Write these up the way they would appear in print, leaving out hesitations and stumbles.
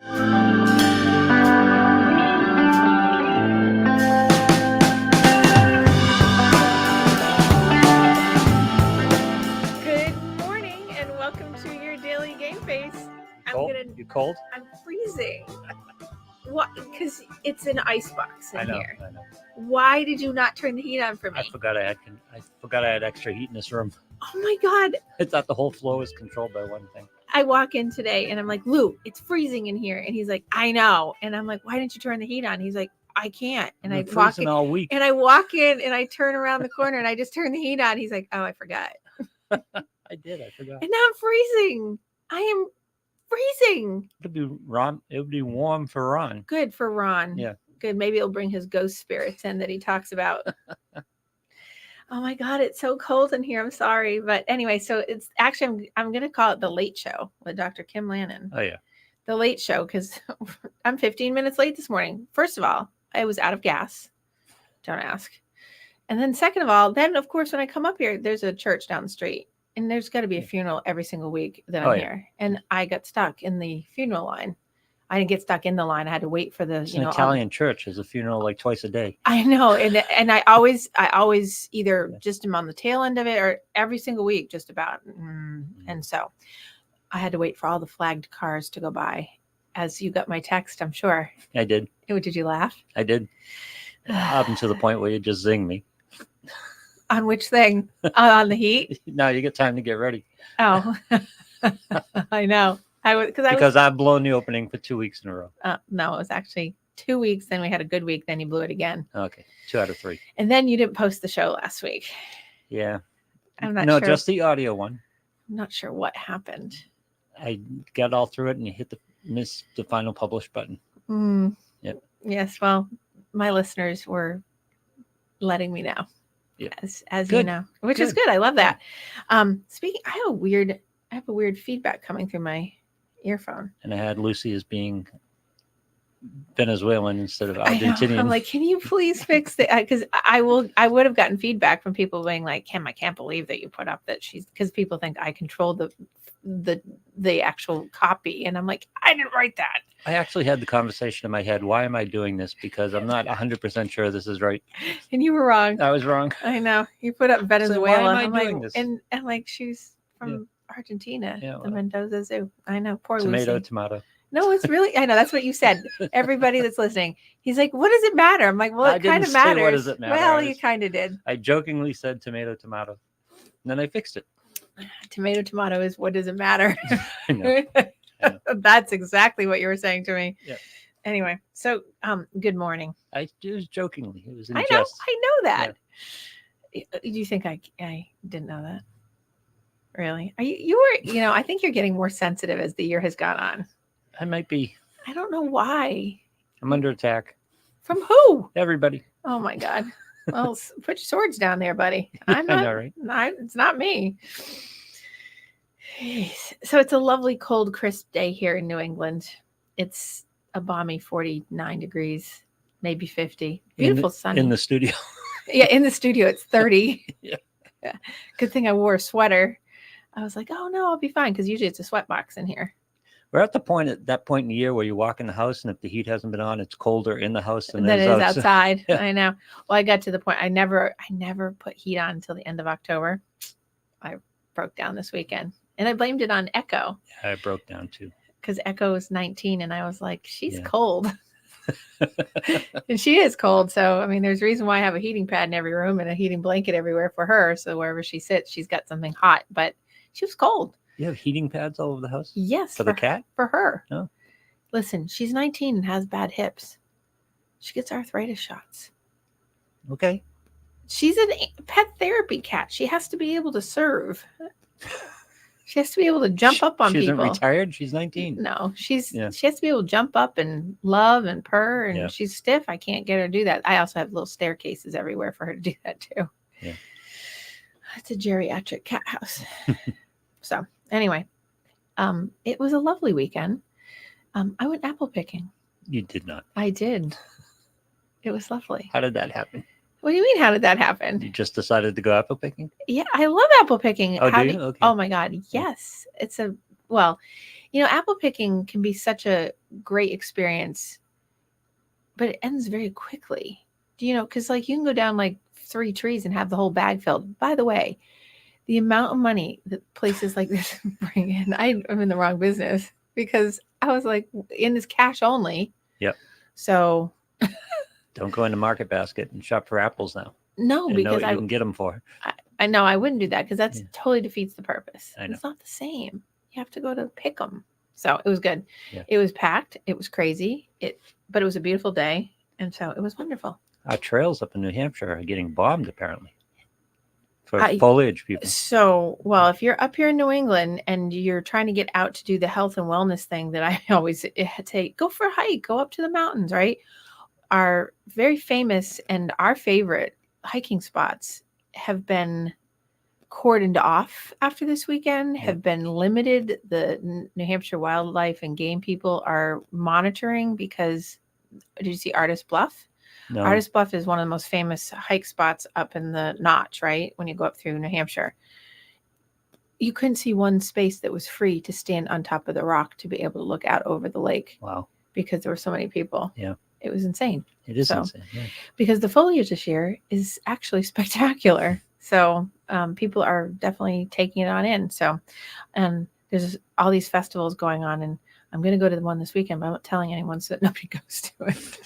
morning and welcome to your daily game face. You cold? I'm freezing. What? Because it's an icebox in here. I know. Why did you not turn the heat on for me? I forgot I had extra heat in this room. Oh my God. I thought the whole floor was controlled by one thing. I walk in today and I'm like, Lou, it's freezing in here. And he's like, I know. And I'm like, why didn't you turn the heat on? He's like, I can't. And I walk in all week. and I walk in and I turn around the corner and I just turn the heat on. He's like, oh, I forgot. I forgot. And now I'm freezing. I am freezing. It would be warm for Ron. Good for Ron. Yeah. Good. Maybe he'll bring his ghost spirits in that he talks about. Oh my God, it's so cold in here. I'm sorry. But anyway, so it's actually, I'm going to call it The Late Show with Dr. Kim Lannon. Oh, yeah. The Late Show, because I'm 15 minutes late this morning. First of all, I was out of gas. Don't ask. And then second of all, then of course, when I come up here, there's a church down the street. And there's got to be a funeral every single week that I'm here. And I got stuck in the funeral line. I didn't get stuck in the line. I had to wait for the, it's an Italian church. There's a funeral like twice a day. I know. And I always either just am on the tail end of it or every single week, just about. And so I had to wait for all the flagged cars to go by. As you got my text, I'm sure. I did. Did you laugh? I did. Up until the point where you just zing me. On which thing? On the heat? No, you get time to get ready. Oh, I know. Because I've blown the opening for 2 weeks in a row. No, it was actually 2 weeks. Then we had a good week. Then you blew it again. Okay. 2 out of 3. And then you didn't post the show last week. Yeah. I'm not sure. No, just the audio one. I'm not sure what happened. I got all through it and you missed the final publish button. Yep. Yes. Well, my listeners were letting me know. Yeah. As you know, which is good. I love that. Speaking, I have a weird feedback coming through my earphone. And I had Lucy as being Venezuelan instead of Argentinian. I'm like, can you please fix it? Because I would have gotten feedback from people being like, Kim, I can't believe that you put up that because people think I control the actual copy. And I'm like, I didn't write that. I actually had the conversation in my head. Why am I doing this? Because I'm not 100% sure this is right. And you were wrong. I was wrong. I know. You put up Venezuela. So why am I doing this? And like she's from Argentina, yeah, the Mendoza Zoo. I know. Poor tomato, Lucy. tomato. No, it's really, I know. That's what you said. Everybody that's listening. He's like, what does it matter? I'm like, well, it kind of matters. What does it matter? Well, you kind of did. I jokingly said tomato, tomato. And then I fixed it. Tomato, tomato is what does it matter? I know. That's exactly what you were saying to me. Yeah. Anyway, so good morning. It was jokingly. It was in I jest. I know that. Yeah. Do you think I didn't know that? Really? You were, I think you're getting more sensitive as the year has gone on. I might be. I don't know why. I'm under attack. From who? Everybody. Oh my God. Well, put your swords down there, buddy. I'm not. I know, right? It's not me. So it's a lovely, cold, crisp day here in New England. It's a balmy 49 degrees, maybe 50. Beautiful sunny. In the studio. Yeah, in the studio, it's 30. Yeah. Good thing I wore a sweater. I was like, oh, no, I'll be fine, because usually it's a sweat box in here. We're at that point in the year where you walk in the house, and if the heat hasn't been on, it's colder in the house than it is outside. Yeah. I know. Well, I got to the point. I never put heat on until the end of October. I broke down this weekend, and I blamed it on Echo. Yeah, I broke down too. Because Echo was 19, and I was like, she's cold. And she is cold. So, I mean, there's a reason why I have a heating pad in every room and a heating blanket everywhere for her. So wherever she sits, she's got something hot. But she was cold. You have heating pads all over the house? Yes. For the cat? For her. Oh. Listen, she's 19 and has bad hips. She gets arthritis shots. Okay. She's a pet therapy cat. She has to be able to serve. She has to be able to jump up on people. She isn't retired. She's 19. No, she has to be able to jump up and love and purr. And she's stiff. I can't get her to do that. I also have little staircases everywhere for her to do that too. Yeah. It's a geriatric cat house. So anyway, it was a lovely weekend. I went apple picking. You did not. I did. It was lovely. How did that happen? What do you mean? How did that happen? You just decided to go apple picking? Yeah, I love apple picking. Oh, do you? Okay. Oh my God. Yes. It's apple picking can be such a great experience, but it ends very quickly. Because like you can go down like 3 trees and have the whole bag filled. By the way, the amount of money that places like this bring in, I'm in the wrong business because I was like in this cash only. Yep. So don't go into Market Basket and shop for apples now. No, and because know what you can get them for. I know I wouldn't do that because that's totally defeats the purpose. I know. It's not the same. You have to go to pick them. So it was good. Yeah. It was packed. It was crazy. But it was a beautiful day, and so it was wonderful. Our trails up in New Hampshire are getting bombed apparently for foliage people. So, well, if you're up here in New England and you're trying to get out to do the health and wellness thing that I always say, go for a hike, go up to the mountains, right? Our very famous and our favorite hiking spots have been cordoned off after this weekend, have been limited. The New Hampshire Wildlife and Game people are monitoring because, did you see Artist Bluff? No. Artist Bluff is one of the most famous hike spots up in the Notch, right? When you go up through New Hampshire. You couldn't see one space that was free to stand on top of the rock to be able to look out over the lake. Wow. Because there were so many people. Yeah. It was insane. It is insane. Yeah. Because the foliage this year is actually spectacular. So people are definitely taking it on in. So, and there's all these festivals going on, and I'm going to go to the one this weekend, but I'm not telling anyone so that nobody goes to it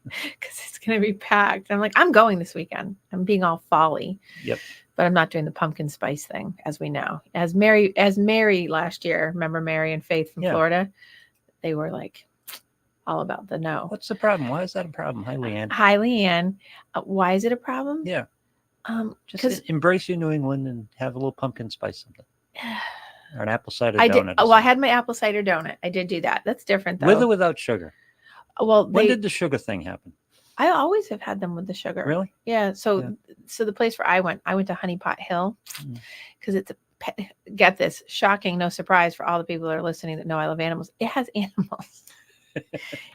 because it's going to be packed. I'm like, I'm going this weekend. I'm being all folly. Yep. But I'm not doing the pumpkin spice thing, as we know. As Mary last year, remember Mary and Faith from Florida? They were like all about the no. What's the problem? Why is that a problem? Hi, Leanne. Hi, Leanne. Why is it a problem? Yeah. Just embrace your New England and have a little pumpkin spice something. Or an apple cider donut. I had my apple cider donut. I did do that. That's different, though. With or without sugar? Well, when did the sugar thing happen? I always have had them with the sugar. Really? Yeah. So the place where I went to Honey Pot Hill because it's get this, shocking, no surprise for all the people that are listening that know I love animals. It has animals.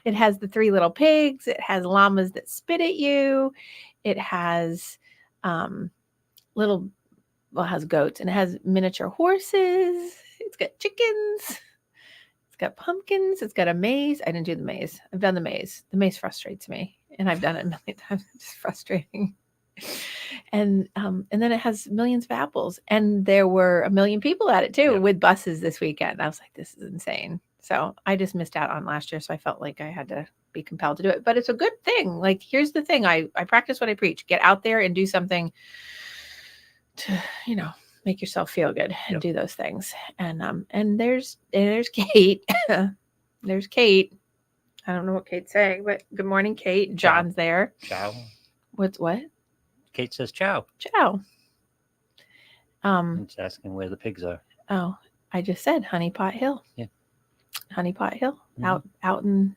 It has the 3 little pigs. It has llamas that spit at you. It has it has goats, and it has miniature horses. It's got chickens. It's got pumpkins. It's got a maze. I didn't do the maze. I've done the maze. The maze frustrates me, and I've done it a million times. It's just frustrating. And then it has millions of apples, and there were 1 million people at it too with buses this weekend. I was like, this is insane. So I just missed out on last year, so I felt like I had to be compelled to do it. But it's a good thing. Like, here's the thing: I practice what I preach. Get out there and do something to make yourself feel good and do those things. And there's Kate. There's Kate. I don't know what Kate's saying, but good morning, Kate. John's there. Ciao. What? Kate says ciao. Ciao. It's asking where the pigs are. Oh, I just said Honey Pot Hill. Yeah. Honey Pot Hill. Mm-hmm. Out in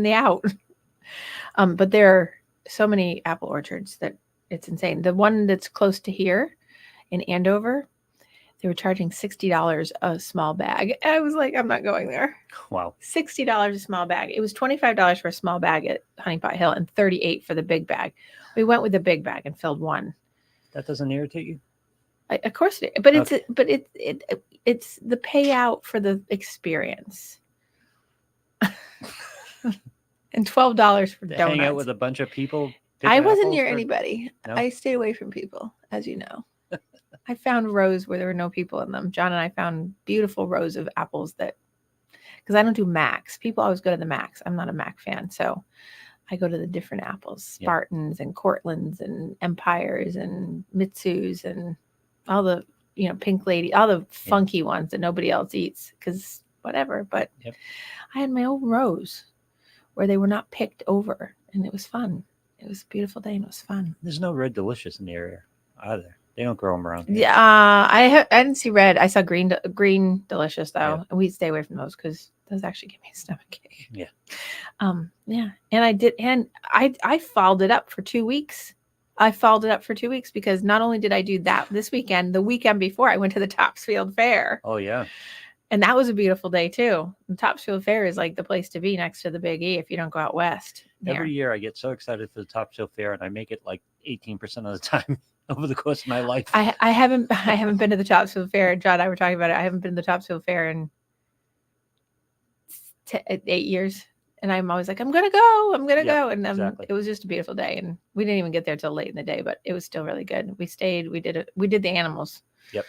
the out. But there are so many apple orchards that it's insane. The one that's close to here in Andover, they were charging $60 a small bag. I was like, I'm not going there. Wow. $60 a small bag. It was $25 for a small bag at Honey Pot Hill and $38 for the big bag. We went with the big bag and filled one. That doesn't irritate you? Of course it is. But it's the payout for the experience. And $12 for donuts. Hang out with a bunch of people. I wasn't near anybody. No? I stay away from people, as you know. I found rows where there were no people in them. John and I found beautiful rows of apples because I don't do Macs. People always go to the Macs. I'm not a Mac fan. So I go to the different apples, Spartans and Cortlands and Empires and Mitsus and all the, Pink Lady, all the funky ones that nobody else eats because whatever. But I had my own rows where they were not picked over, and it was fun. It was a beautiful day, and it was fun. There's no Red Delicious in the area either. They don't grow them around here. Yeah, I didn't see red. I saw green Delicious though, and we stay away from those because those actually give me a stomach ache. Yeah. And I did, and I followed it up for 2 weeks. Because not only did I do that this weekend, the weekend before I went to the Topsfield Fair. Oh yeah. And that was a beautiful day too. The Topsfield Fair is like the place to be next to the Big E if you don't go out west. Every year I get so excited for the Topsfield Fair, and I make it like 18% of the time over the course of my life. I haven't been to the Topsfield Fair. John and I were talking about it. I haven't been to the Topsfield Fair in 8 years. And I'm always like, I'm going to go. And exactly. It was just a beautiful day. And we didn't even get there till late in the day, but it was still really good. We stayed, we did the animals. Yep.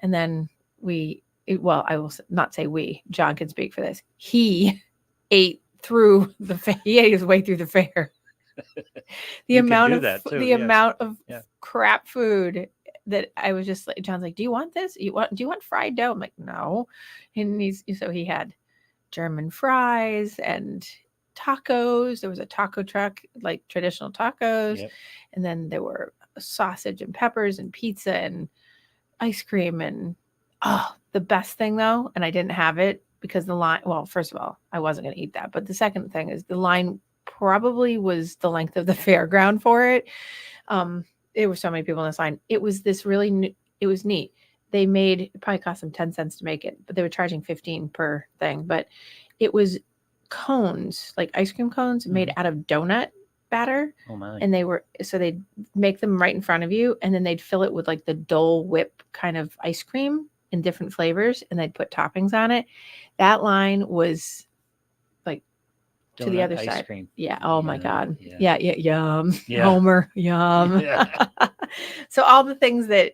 And then I will not say we, John can speak for this. He ate through the fair. He ate his way through the fair. The amount of crap food that I was just like, John's like, do you want this? Do you want fried dough? I'm like, no. And so he had German fries and tacos. There was a taco truck, like traditional tacos. Yep. And then there were sausage and peppers and pizza and ice cream. And the best thing though, and I didn't have it because the line, well, first of all, I wasn't going to eat that. But the second thing is the line probably was the length of the fairground for it. There were so many people in this line. It was it was neat. It probably cost them 10 cents to make it, but they were charging 15 per thing. But it was cones, like ice cream cones made out of donut batter. Oh my. And they'd make them right in front of you. And then they'd fill it with like the Dole Whip kind of ice cream in different flavors. And they'd put toppings on it. That line was like donut to the other side. Cream. Yeah. Oh my God. Yeah. Yum. Yeah. Homer. Yum. Yeah. So all the things that,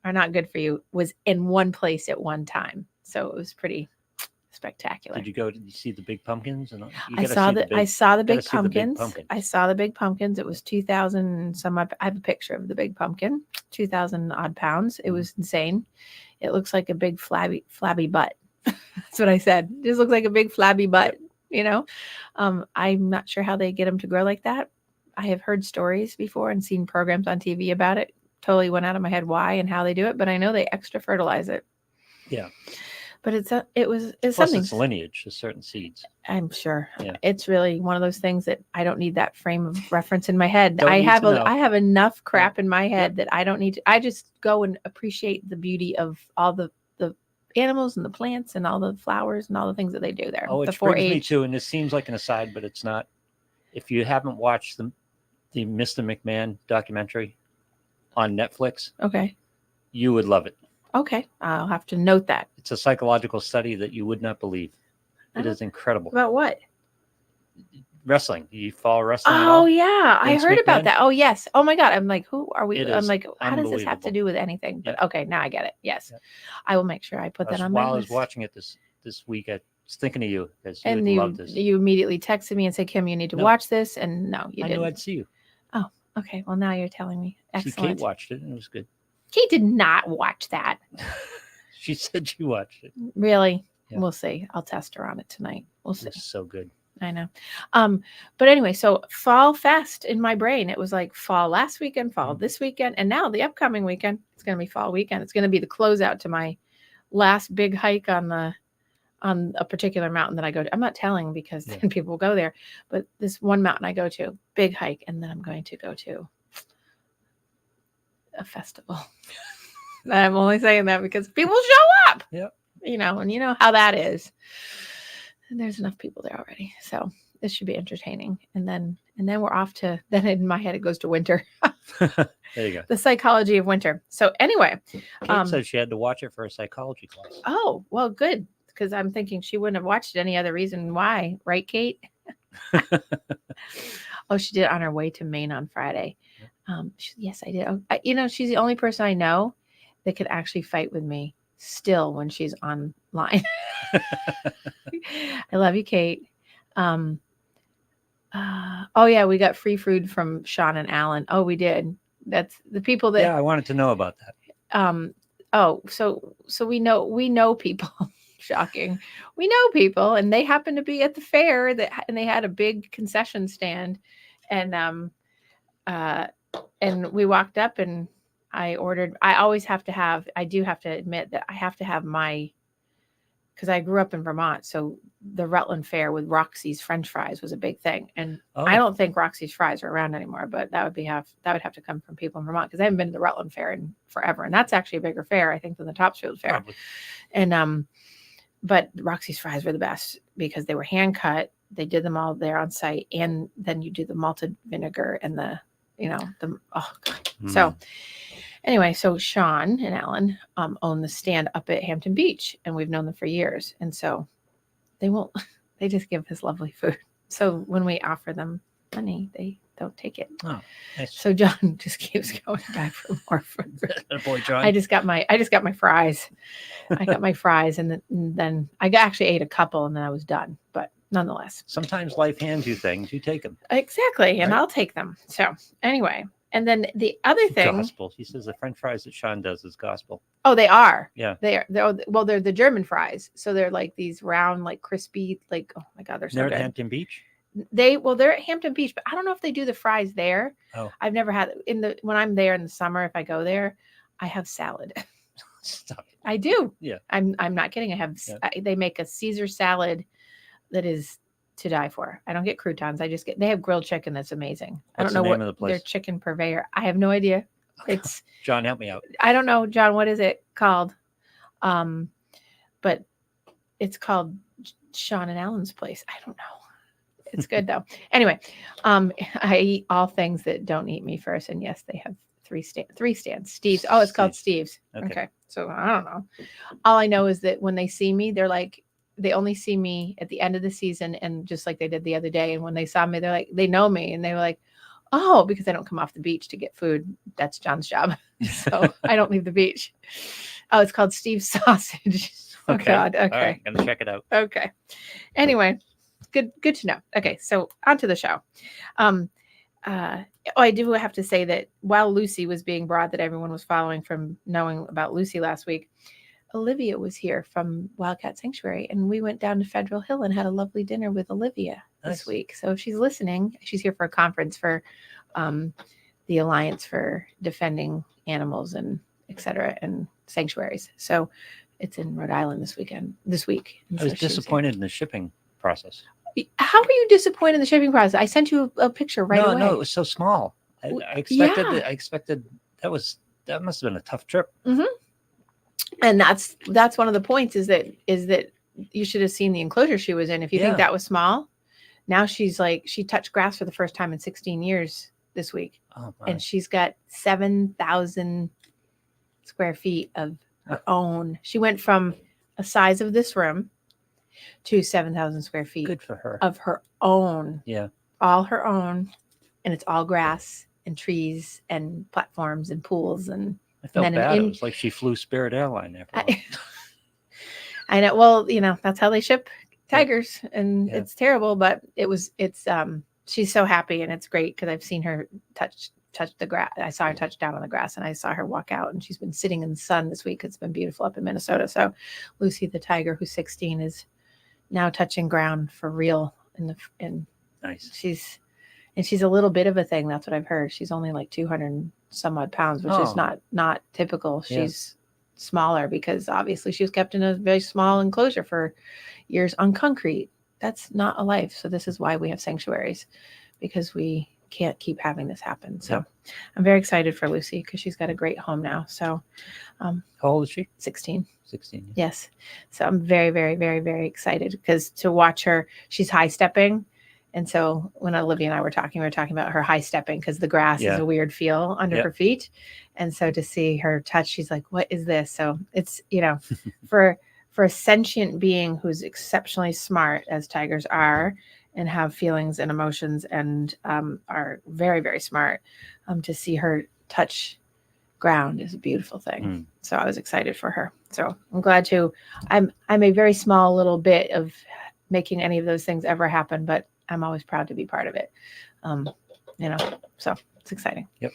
are not good for you was in one place at one time. So it was pretty spectacular. Did you see the big pumpkins? I saw the big pumpkins. I saw the big pumpkins. It was 2,000 some. I have a picture of the big pumpkin, 2,000 odd pounds. It was insane. It looks like a big flabby butt. That's what I said. It just looks like a big flabby butt. Yep. I'm not sure how they get them to grow like that. I have heard stories before and seen programs on TV about it. Totally went out of my head why and how they do it, but I know they extra fertilize it. Yeah. But it's Plus something. It's lineage to certain seeds. I'm sure. Yeah. It's really one of those things that I don't need that frame of reference in my head. I have enough crap in my head that I don't need to. I just go and appreciate the beauty of all the animals and the plants and all the flowers and all the things that they do there. Oh, it brings me to, and this seems like an aside, but it's not. If you haven't watched the Mr. McMahon documentary on Netflix, okay, you would love it. Okay, I'll have to note that. It's a psychological study that you would not believe. It is incredible. About what? Wrestling. Do you follow wrestling? Oh yeah, I heard about that. Oh yes. Oh my God. I'm like, who are we? I'm like, how does this have to do with anything? But okay, now I get it. Yes, I will make sure I put that on my list. While I was watching it this week, I was thinking of you because you would love this. You immediately texted me and said, Kim, you need to watch this, and no, you didn't. I knew I'd see you. Oh, okay. Well, now you're telling me. Excellent. Kate watched it and it was good. Kate did not watch that. She said she watched it. Really? Yeah. We'll see. I'll test her on it tonight. We'll see. It's so good. I know. But anyway, so Fall Fest in my brain, it was like fall last weekend, fall this weekend, and now the upcoming weekend, it's going to be fall weekend. It's going to be the closeout to my last big hike on a particular mountain that I go to. I'm not telling because then people will go there, but this one mountain I go to, big hike, and then I'm going to go to a festival. I'm only saying that because people show up. Yep. And you know how that is. And there's enough people there already. So this should be entertaining. And then we're off to, then in my head it goes to winter. There you go. The psychology of winter. So anyway. Kate said she had to watch it for a psychology class. Oh, well, good. Because I'm thinking she wouldn't have watched it any other reason why. Right, Kate? Oh, she did it on her way to Maine on Friday. Yes, I did. She's the only person I know that could actually fight with me still when she's online. I love you, Kate. Oh yeah, we got free food from Sean and Alan. Oh, we did. That's the people that. Yeah, I wanted to know about that. So we know people. Shocking. We know people, and they happened to be at the fair and they had a big concession stand, and we walked up and I ordered. I do have to admit that I have to have because I grew up in Vermont, so the Rutland Fair with Roxy's French fries was a big thing, and I don't think Roxy's fries are around anymore. But that would have to come from people in Vermont because I haven't been to the Rutland Fair in forever, and that's actually a bigger fair, I think, than the Topsfield Fair. Probably. And but Roxy's fries were the best because they were hand cut. They did them all there on site, and then you do the malted vinegar and the oh god. So anyway, so Sean and Alan own the stand up at Hampton Beach, and we've known them for years, and so they just give us lovely food. So when we offer them money, they don't take it. Oh, nice. So John just keeps going back for more food. Boy, John. I just got my fries. I got my fries, and then I actually ate a couple, and then I was done. But nonetheless, sometimes life hands you things, you take them. Exactly, and Right? I'll take them. So anyway, and then the other thing, Gospel. He says the French fries that Sean does is gospel. oh, they are. Yeah, they're the German fries, so they're like these round, like crispy, like oh my god, they're so they're good. at Hampton Beach. They're at Hampton Beach, but I don't know if they do the fries there. Oh, I've never had when I'm there in the summer. If I go there, I have salad. stop it. I do. Yeah, I'm not kidding. I have. Yeah. They make a Caesar salad that is to die for. I don't get croutons. They have grilled chicken that's amazing. What's I don't know the name of the what place? their chicken purveyor. I have no idea. It's John, help me out. I don't know, John. What is it called? But it's called Sean and Alan's place. I don't know. It's good though. Anyway, I eat all things that don't eat me first. And yes, they have three stands. Steve's. Oh, it's called Steve's. Okay. So I don't know. All I know is that when they see me, they're like, they only see me at the end of the season, and just like they did the other day. And when they saw me, they're like, they know me, and they were like, oh, because I don't come off the beach to get food. That's John's job. So I don't leave the beach. Oh, it's called Steve's Sausage. Oh Okay. God. Okay. All right, gonna check it out. Okay. Anyway, good to know. Okay, so on to the show. I do have to say that while Lucy was being brought, that everyone was following from knowing about Lucy last week, Olivia was here from Wildcat Sanctuary, and we went down to Federal Hill and had a lovely dinner with Olivia this Nice. week. So if she's listening, she's here for a conference for the Alliance for Defending Animals and et cetera and sanctuaries. So it's in Rhode Island this week. And I was so she was here. disappointed in the shipping process. How were you disappointed in the shipping process? I sent you a picture right away. No, it was so small. I expected. I expected that must have been a tough trip. Mm-hmm. And that's one of the points is that you should have seen the enclosure she was in. If you think that was small, now she's like, she touched grass for the first time in 16 years this week. Oh my. And she's got 7,000 square feet of her own. She went from a size of this room to 7,000 square feet. Good for her. Of her own. Yeah. All her own. And it's all grass and trees and platforms and pools. And I felt bad. It was like she flew Spirit Airline after. I know. Well, that's how they ship tigers, and it's terrible, but she's so happy, and it's great because I've seen her touch the grass. I saw her touch down on the grass, and I saw her walk out, and she's been sitting in the sun this week. It's been beautiful up in Minnesota. So Lucy the tiger, who's 16, is now touching ground for real. Nice. She's a little bit of a thing. That's what I've heard. She's only like 200 some odd pounds, which is not typical. She's smaller because obviously she was kept in a very small enclosure for years on concrete. That's not a life. So this is why we have sanctuaries, because we can't keep having this happen. So I'm very excited for Lucy because she's got a great home now. So how old is she? 16. 16. Yes. So I'm very, very, very, very excited because to watch her, she's high stepping. And so when Olivia and I were talking about her high stepping because the grass is a weird feel under her feet. And so to see her touch, she's like, what is this? So it's, for a sentient being who's exceptionally smart, as tigers are, and have feelings and emotions and are very, very smart, to see her touch ground is a beautiful thing. So I was excited for her. So I'm glad I'm a very small little bit of making any of those things ever happen, but I'm always proud to be part of it. So it's exciting. Yep.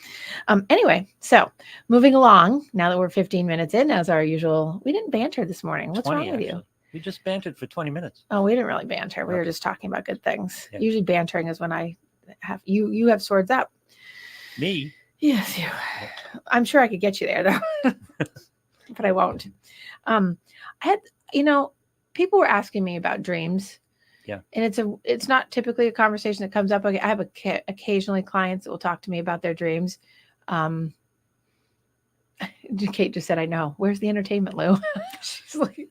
Anyway, so moving along, now that we're 15 minutes in, as our usual, we didn't banter this morning. What's wrong with you? We just bantered for 20 minutes. Oh, we didn't really banter. We were just talking about good things. Yeah. Usually bantering is when I have, you have swords up. Me? Yes, you. I'm sure I could get you there though, but I won't. I had, people were asking me about dreams. Yeah. And it's not typically a conversation that comes up. I have occasionally clients that will talk to me about their dreams. I Kate just said, I know. Where's the entertainment, Lou?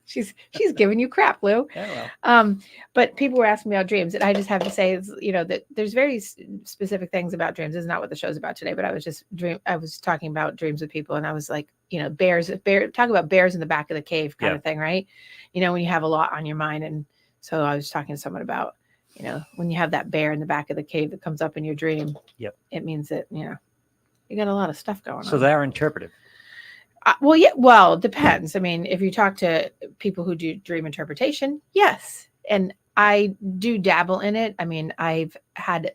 she's giving you crap, Lou. Yeah, well. But people were asking me about dreams, and I just have to say, that there's very specific things about dreams. This is not what the show's about today, but I was talking about dreams with people, and I was like, talk about bears in the back of the cave kind of thing, right? When you have a lot on your mind. And so I was talking to someone about, when you have that bear in the back of the cave that comes up in your dream, it means that, you got a lot of stuff going on. So they're interpretive. Well, it depends. I mean, if you talk to people who do dream interpretation, yes. And I do dabble in it. I mean, I've had,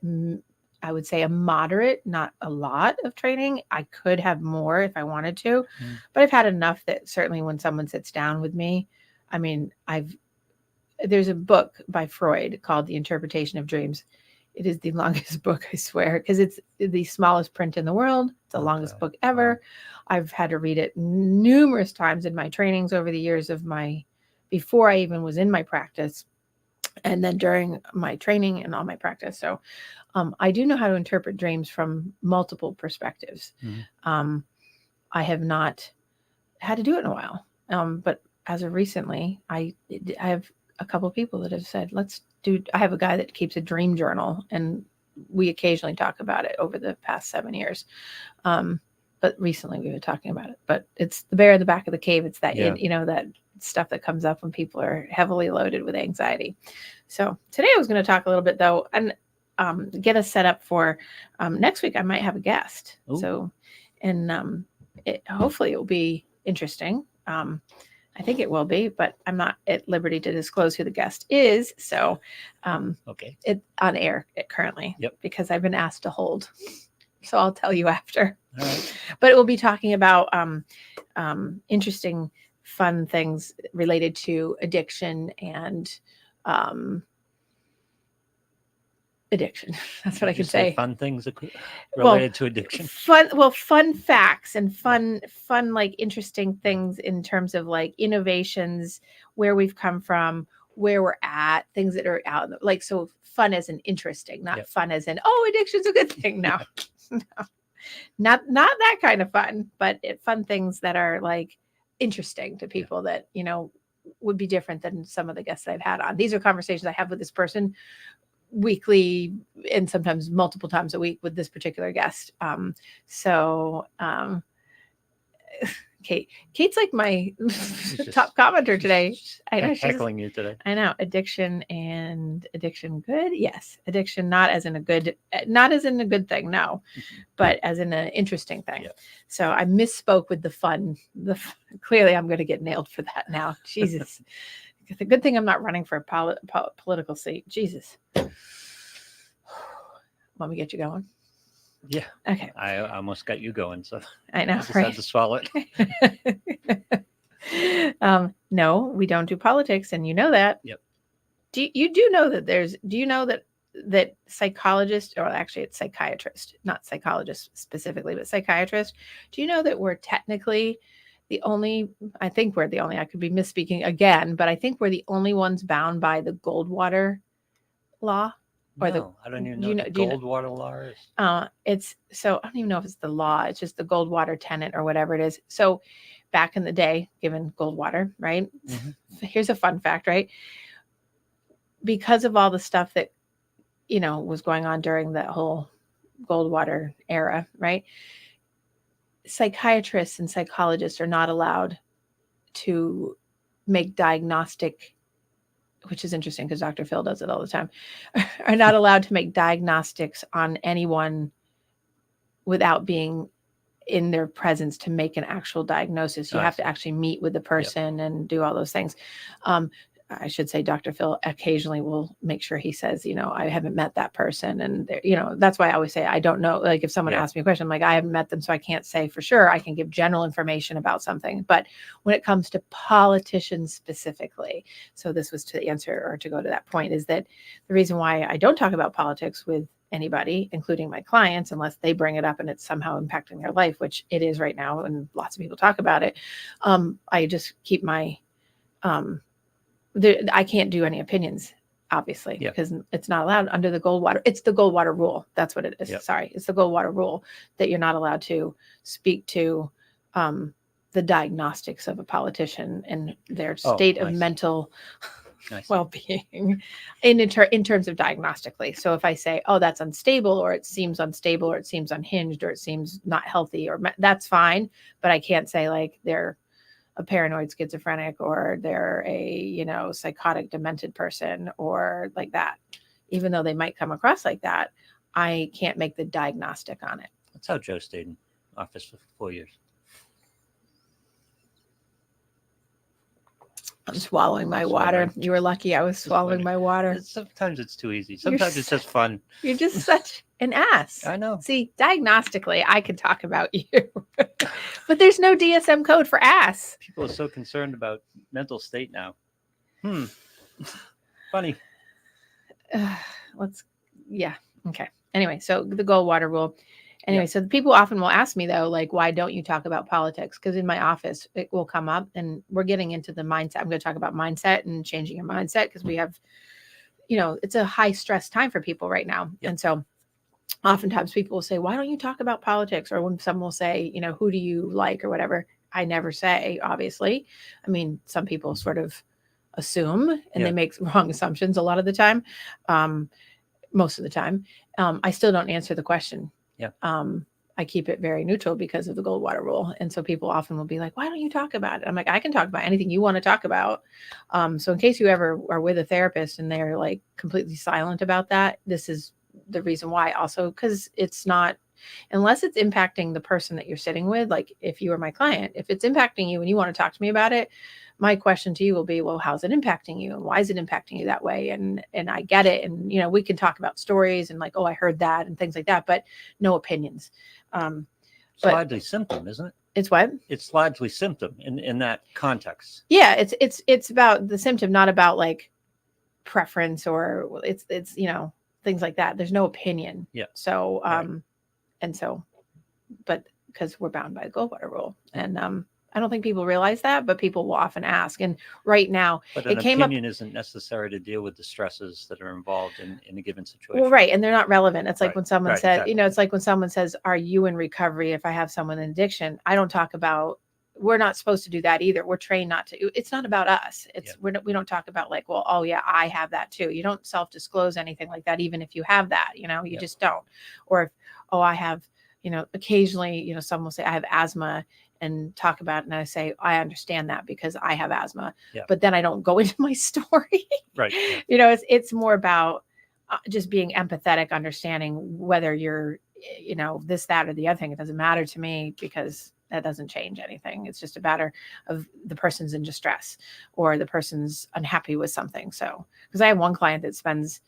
I would say, a moderate, not a lot of training. I could have more if I wanted to, but I've had enough that certainly when someone sits down with me, I mean, there's a book by Freud called The Interpretation of Dreams. It is the longest book, I swear, because it's the smallest print in the world. It's the longest book ever. Wow. I've had to read it numerous times in my trainings over the years before I even was in my practice, and then during my training and all my practice. So I do know how to interpret dreams from multiple perspectives. I have not had to do it in a while. But as of recently, I have a couple of people that have said, I have a guy that keeps a dream journal, and we occasionally talk about it over the past 7 years. But recently we've been talking about it, but it's the bear in the back of the cave. It's that, that stuff that comes up when people are heavily loaded with anxiety. So today I was going to talk a little bit though, and get us set up for next week. I might have a guest. Ooh. So, and hopefully it will be interesting. I think it will be, but I'm not at liberty to disclose who the guest is. So okay, it's on air currently because I've been asked to hold. So I'll tell you after. All right. But it will be talking about interesting, fun things related to addiction and addiction. That's what I can say. Fun things related to addiction. Fun facts and fun, like interesting things in terms of like innovations, where we've come from, where we're at, things that are out. Like, so fun as in interesting, not fun as in, addiction's a good thing. No, no, not that kind of fun, but fun things that are like interesting to people that, would be different than some of the guests that I've had on. These are conversations I have with this person weekly and sometimes multiple times a week with this particular guest. Kate's like my top commenter today. I know, she's heckling you today. I know. Addiction good. Yes. Addiction, not as in a good thing. No, but as in an interesting thing. Yeah. So I misspoke with the fun. Clearly I'm going to get nailed for that now. Jesus. It's a good thing I'm not running for a political seat. Jesus. Want me to get you going? Yeah. Okay. I almost got you going, so I know. I just had to swallow it. No, we don't do politics, and you know that. Yep. Do you know that psychologists, or actually it's psychiatrists, not psychologists specifically, but psychiatrists, do you know that we're technically I think we're the only, I could be misspeaking again, but I think we're the only ones bound by the Goldwater law. Or I don't even know what the Goldwater law is. I don't even know if it's the law. It's just the Goldwater tenant or whatever it is. So back in the day, given Goldwater, right? Mm-hmm. Here's a fun fact, right? Because of all the stuff that, was going on during that whole Goldwater era, right? Psychiatrists and psychologists are not allowed to make diagnostic, which is interesting because Dr. Phil does it all the time, are not allowed to make diagnostics on anyone without being in their presence to make an actual diagnosis. You have to actually meet with the person and do all those things. I should say Dr. Phil occasionally will make sure he says, I haven't met that person. And, that's why I always say, I don't know. Like if someone asks me a question, I'm like, I haven't met them, so I can't say for sure. I can give general information about something. But when it comes to politicians specifically, so this was to answer or to go to that point, is that the reason why I don't talk about politics with anybody, including my clients, unless they bring it up and it's somehow impacting their life, which it is right now. And lots of people talk about it. I just keep my, I can't do any opinions, obviously, because it's not allowed under the Goldwater. It's the Goldwater rule. That's what it is. Yep. Sorry. It's the Goldwater rule that you're not allowed to speak to the diagnostics of a politician and their Oh, state of nice. mental Nice. well-being in terms of diagnostically. So if I say, oh, that's unstable, or it seems unstable, or it seems unhinged, or it seems not healthy, or that's fine. But I can't say like they're a paranoid schizophrenic, or they're a, psychotic demented person, or like that. Even though they might come across like that, I can't make the diagnostic on it. That's how Joe stayed in office for 4 years. I'm swallowing my water. You were lucky I was swallowing my water. Sometimes it's too easy. Sometimes it's just fun. You're just such an ass. I know. See, diagnostically, I could talk about you, but there's no DSM code for ass. People are so concerned about mental state now. Funny. Okay. Anyway, so the Goldwater rule. Anyway, so the people often will ask me though, like, why don't you talk about politics? Because in my office, it will come up, and we're getting into the mindset. I'm going to talk about mindset and changing your mindset, because we have, it's a high stress time for people right now. Yep. And so oftentimes people will say, why don't you talk about politics? Or when someone will say, who do you like or whatever, I never say, obviously. I mean, some people sort of assume, and they make wrong assumptions a lot of the time. Most of the time. I still don't answer the question. Yeah. I keep it very neutral because of the Goldwater rule. And so people often will be like, why don't you talk about it? I'm like, I can talk about anything you want to talk about. So in case you ever are with a therapist and they're like completely silent about that, this is the reason why. Also, because it's not, unless it's impacting the person that you're sitting with, like if you were my client, if it's impacting you and you want to talk to me about it, my question to you will be, well, how's it impacting you? And why is it impacting you that way? And I get it. And, we can talk about stories and like, oh, I heard that and things like that, but no opinions. It's largely symptom, isn't it? It's what? It's largely symptom in that context. Yeah. It's about the symptom, not about like preference, or it's, things like that. There's no opinion. Yeah. So, Right. And so, but because we're bound by the Goldwater rule, and, I don't think people realize that, but people will often ask. And right now, but an opinion isn't necessary to deal with the stresses that are involved in a given situation. Well, right. And they're not relevant. It's like when someone said, exactly. It's like when someone says, are you in recovery? If I have someone in addiction, I don't talk about, we're not supposed to do that either. We're trained not to. It's not about us. We don't talk about like, well, oh yeah, I have that too. You don't self-disclose anything like that, even if you have that, you just don't. Or if, oh, I have, occasionally, someone will say I have asthma, and talk about it, and I say, I understand that because I have asthma, but then I don't go into my story. Right. It's more about just being empathetic, understanding whether you're, this, that, or the other thing. It doesn't matter to me, because that doesn't change anything. It's just a matter of the person's in distress, or the person's unhappy with something. So, because I have one client that spends,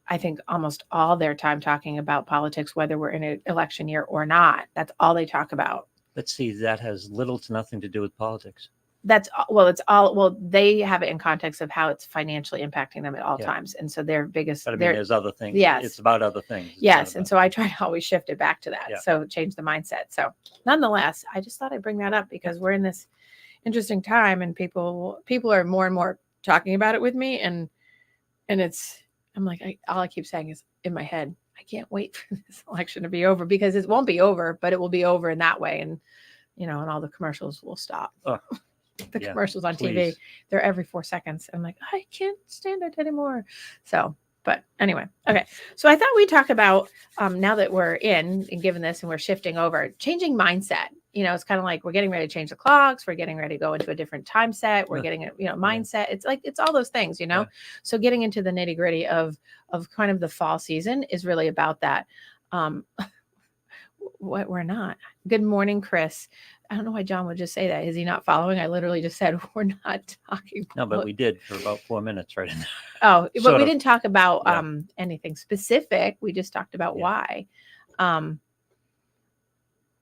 I think, almost all their time talking about politics, whether we're in an election year or not. That's all they talk about. But see, that has little to nothing to do with politics. They have it in context of how it's financially impacting them at all times. And so their biggest, but I mean, there's other things. Yes. It's about other things. Yes. And so I try to always shift it back to that. Yeah. So change the mindset. So nonetheless, I just thought I'd bring that up because we're in this interesting time, and people are more and more talking about it with me. And I'm like, all I keep saying is in my head, I can't wait for this election to be over, because it won't be over, but it will be over in that way. And, and all the commercials will stop. The commercials on TV, they're every 4 seconds. I'm like, I can't stand it anymore. So, but anyway, okay. So I thought we'd talk about, now that we're in and given this and we're shifting over, changing mindset. It's kind of like we're getting ready to change the clocks. We're getting ready to go into a different time set. We're getting a, mindset. It's like, it's all those things, So getting into the nitty gritty of kind of the fall season is really about that. What we're not. Good morning, Chris. I don't know why John would just say that. Is he not following? I literally just said we're not talking about... No, but we did for about 4 minutes right in there. Oh, but we didn't talk about anything specific. We just talked about why.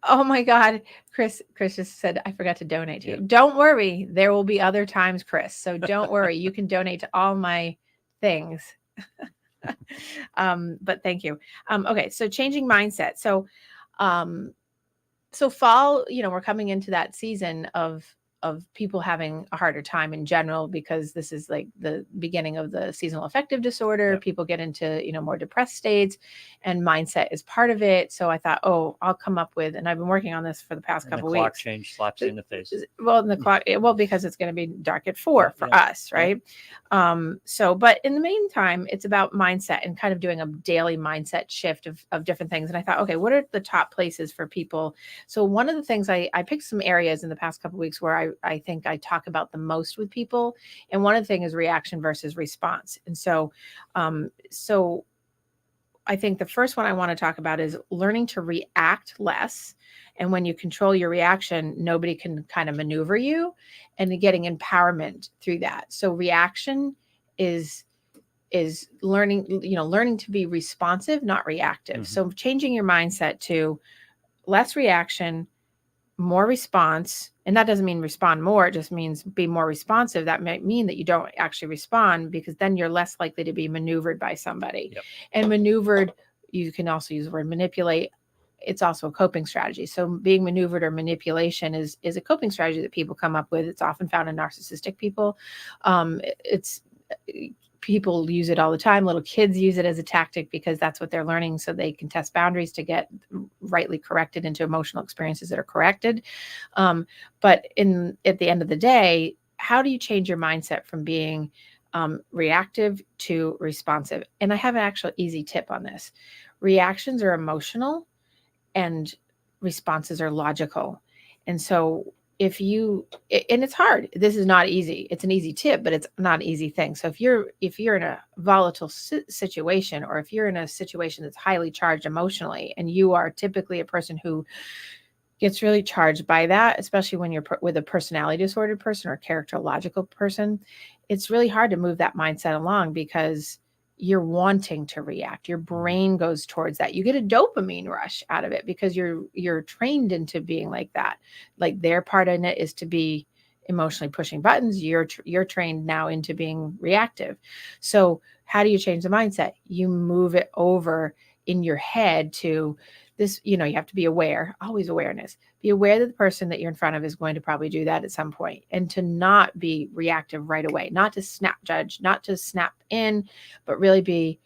Oh my God. Chris just said, I forgot to donate to you. Don't worry. There will be other times, Chris. So don't worry. You can donate to all my things. But thank you. Okay. So changing mindset. So fall, we're coming into that season of people having a harder time in general, because this is like the beginning of the seasonal affective disorder. Yep. People get into, more depressed states, and mindset is part of it. So I thought, I'll come up with, and I've been working on this for the past And the couple clock weeks. change slaps you in the face. Well, the clock, because it's going to be dark at 4 for us, right? But in the meantime, it's about mindset and kind of doing a daily mindset shift of different things. And I thought, okay, what are the top places for people? So one of the things I picked some areas in the past couple of weeks where I think I talk about the most with people. And one of the things is reaction versus response. And so I think the first one I want to talk about is learning to react less. And when you control your reaction, nobody can kind of maneuver you, and getting empowerment through that. So reaction is learning to be responsive, not reactive. So changing your mindset to less reaction, more response. And that doesn't mean respond more. It just means be more responsive. That might mean that you don't actually respond, because then you're less likely to be maneuvered by somebody. Yep. And maneuvered, you can also use the word manipulate. It's also a coping strategy. So being maneuvered or manipulation is a coping strategy that people come up with. It's often found in narcissistic people. People use it all the time. Little kids use it as a tactic because that's what they're learning, so they can test boundaries to get rightly corrected into emotional experiences that are corrected. But at the end of the day, how do you change your mindset from being reactive to responsive? And I have an actual easy tip on this. Reactions are emotional and responses are logical. And so and it's hard. This is not easy. It's an easy tip, but it's not an easy thing. So if you're in a volatile situation, or if you're in a situation that's highly charged emotionally, and you are typically a person who gets really charged by that, especially when you're with a personality disordered person or a characterological person, it's really hard to move that mindset along, because you're wanting to react. Your brain goes towards that. You get a dopamine rush out of it because you're trained into being like that. Like, their part in it is to be emotionally pushing buttons. You're trained now into being reactive. So how do you change the mindset? You move it over in your head to this. You have to be aware, always awareness. Be aware that the person that you're in front of is going to probably do that at some point, and to not be reactive right away, not to snap judge, not to snap in, but really be,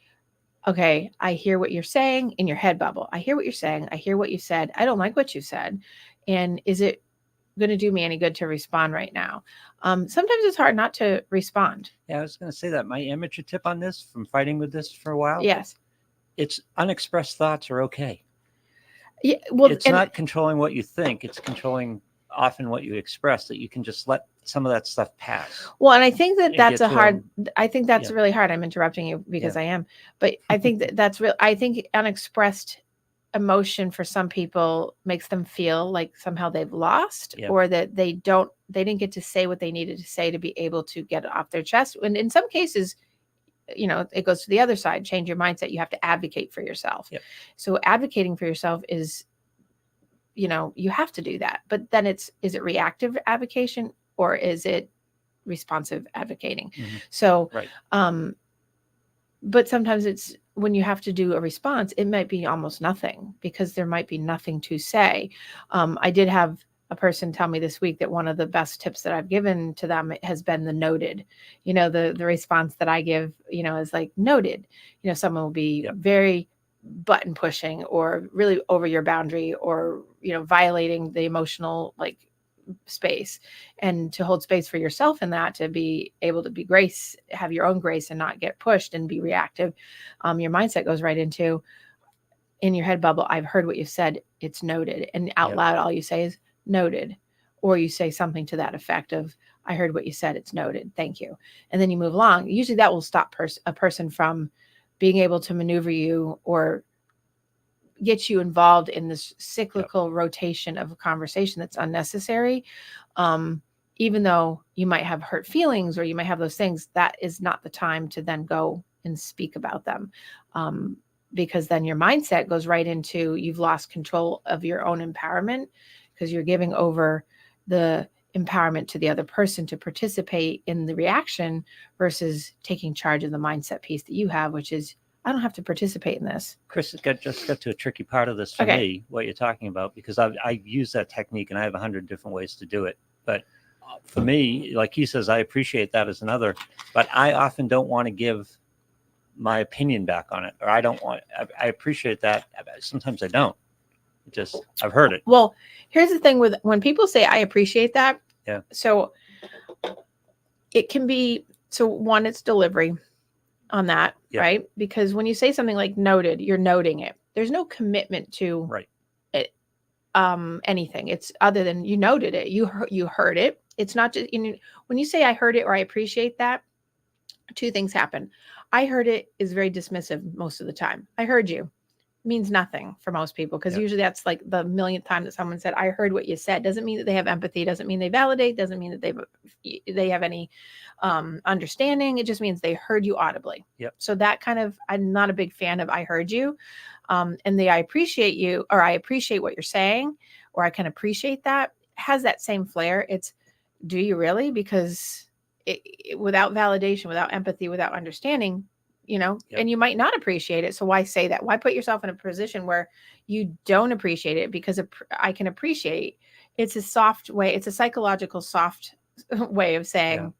okay, I hear what you're saying, in your head bubble. I hear what you're saying. I hear what you said. I don't like what you said. And is it going to do me any good to respond right now? Sometimes it's hard not to respond. Yeah, I was going to say that. My amateur tip on this, from fighting with this for a while. Yes. It's unexpressed thoughts are okay. Yeah, well, it's not controlling what you think. It's controlling often what you express, that you can just let some of that stuff pass. Well, and I think that's I think that's Yeah. really hard. I'm interrupting you because Yeah. I am, but I think that's real. I think unexpressed emotion for some people makes them feel like somehow they've lost, Yeah. or that they didn't get to say what they needed to say to be able to get it off their chest. And in some cases, it goes to the other side. Change your mindset. You have to advocate for yourself. Yep. So advocating for yourself is, you have to do that. But then is it reactive advocation, or is it responsive advocating? Mm-hmm. So, right. But sometimes it's, when you have to do a response, it might be almost nothing, because there might be nothing to say. I did have a person tell me this week that one of the best tips that I've given to them has been the noted. The response that I give, is like, noted. Someone will be Yep. very button pushing, or really over your boundary, or violating the emotional space, and to hold space for yourself in that, to be able to be grace, have your own grace, and not get pushed and be reactive. Your mindset goes right into, in your head bubble, I've heard what you said, it's noted. And out Yep. loud, all you say is noted, or you say something to that effect of, I heard what you said, it's noted, thank you. And then you move along. Usually that will stop a person from being able to maneuver you, or get you involved in this cyclical rotation of a conversation that's unnecessary. Even though you might have hurt feelings, or you might have those things, that is not the time to then go and speak about them. Because then your mindset goes right into, you've lost control of your own empowerment, because you're giving over the empowerment to the other person to participate in the reaction, versus taking charge of the mindset piece that you have, which is, I don't have to participate in this. Chris, just got to a tricky part of this for me, what you're talking about, because I use that technique, and I have 100 different ways to do it. But for me, like he says, I appreciate that as another, but I often don't want to give my opinion back on it, or I appreciate that. Sometimes I don't. I've heard it. Well, here's the thing with when people say, I appreciate that. Yeah. So it can be, so one, it's delivery on that, Yep. right? Because when you say something like noted, you're noting it. There's no commitment to Right. it, anything. It's other than you noted it. You heard it. It's not just, when you say I heard it or I appreciate that, two things happen. I heard it is very dismissive most of the time. I heard you means nothing for most people, because Yep. usually that's like the millionth time that someone said, I heard what you said. Doesn't mean that they have empathy. Doesn't mean they validate. Doesn't mean that they have any understanding. It just means they heard you audibly. Yep. So that kind of, I'm not a big fan of I heard you. And I appreciate you, or I appreciate what you're saying, or I can appreciate that, has that same flair. It's, do you really? Because without validation, without empathy, without understanding, Yep. and you might not appreciate it. So why say that? Why put yourself in a position where you don't appreciate it? Because I can appreciate. It's a soft way. It's a psychological soft way of saying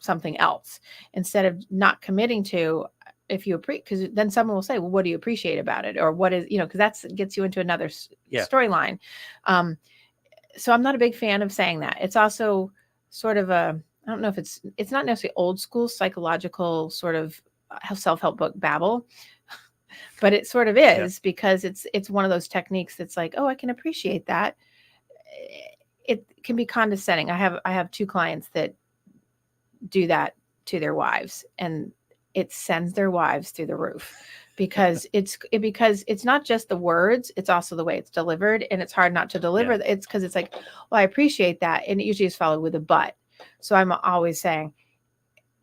something else, instead of not committing to. If you appreciate, because then someone will say, well, what do you appreciate about it? Or what is, because that gets you into another storyline. So I'm not a big fan of saying that. It's also sort of I don't know if it's not necessarily old school psychological sort of self-help book babble, but it sort of is, because it's one of those techniques that's like, oh, I can appreciate that. It can be condescending. I have two clients that do that to their wives, and it sends their wives through the roof, because it's not just the words, it's also the way it's delivered, and it's hard not to deliver. It's because it's like, well, I appreciate that, and it usually is followed with a but. So I'm always saying,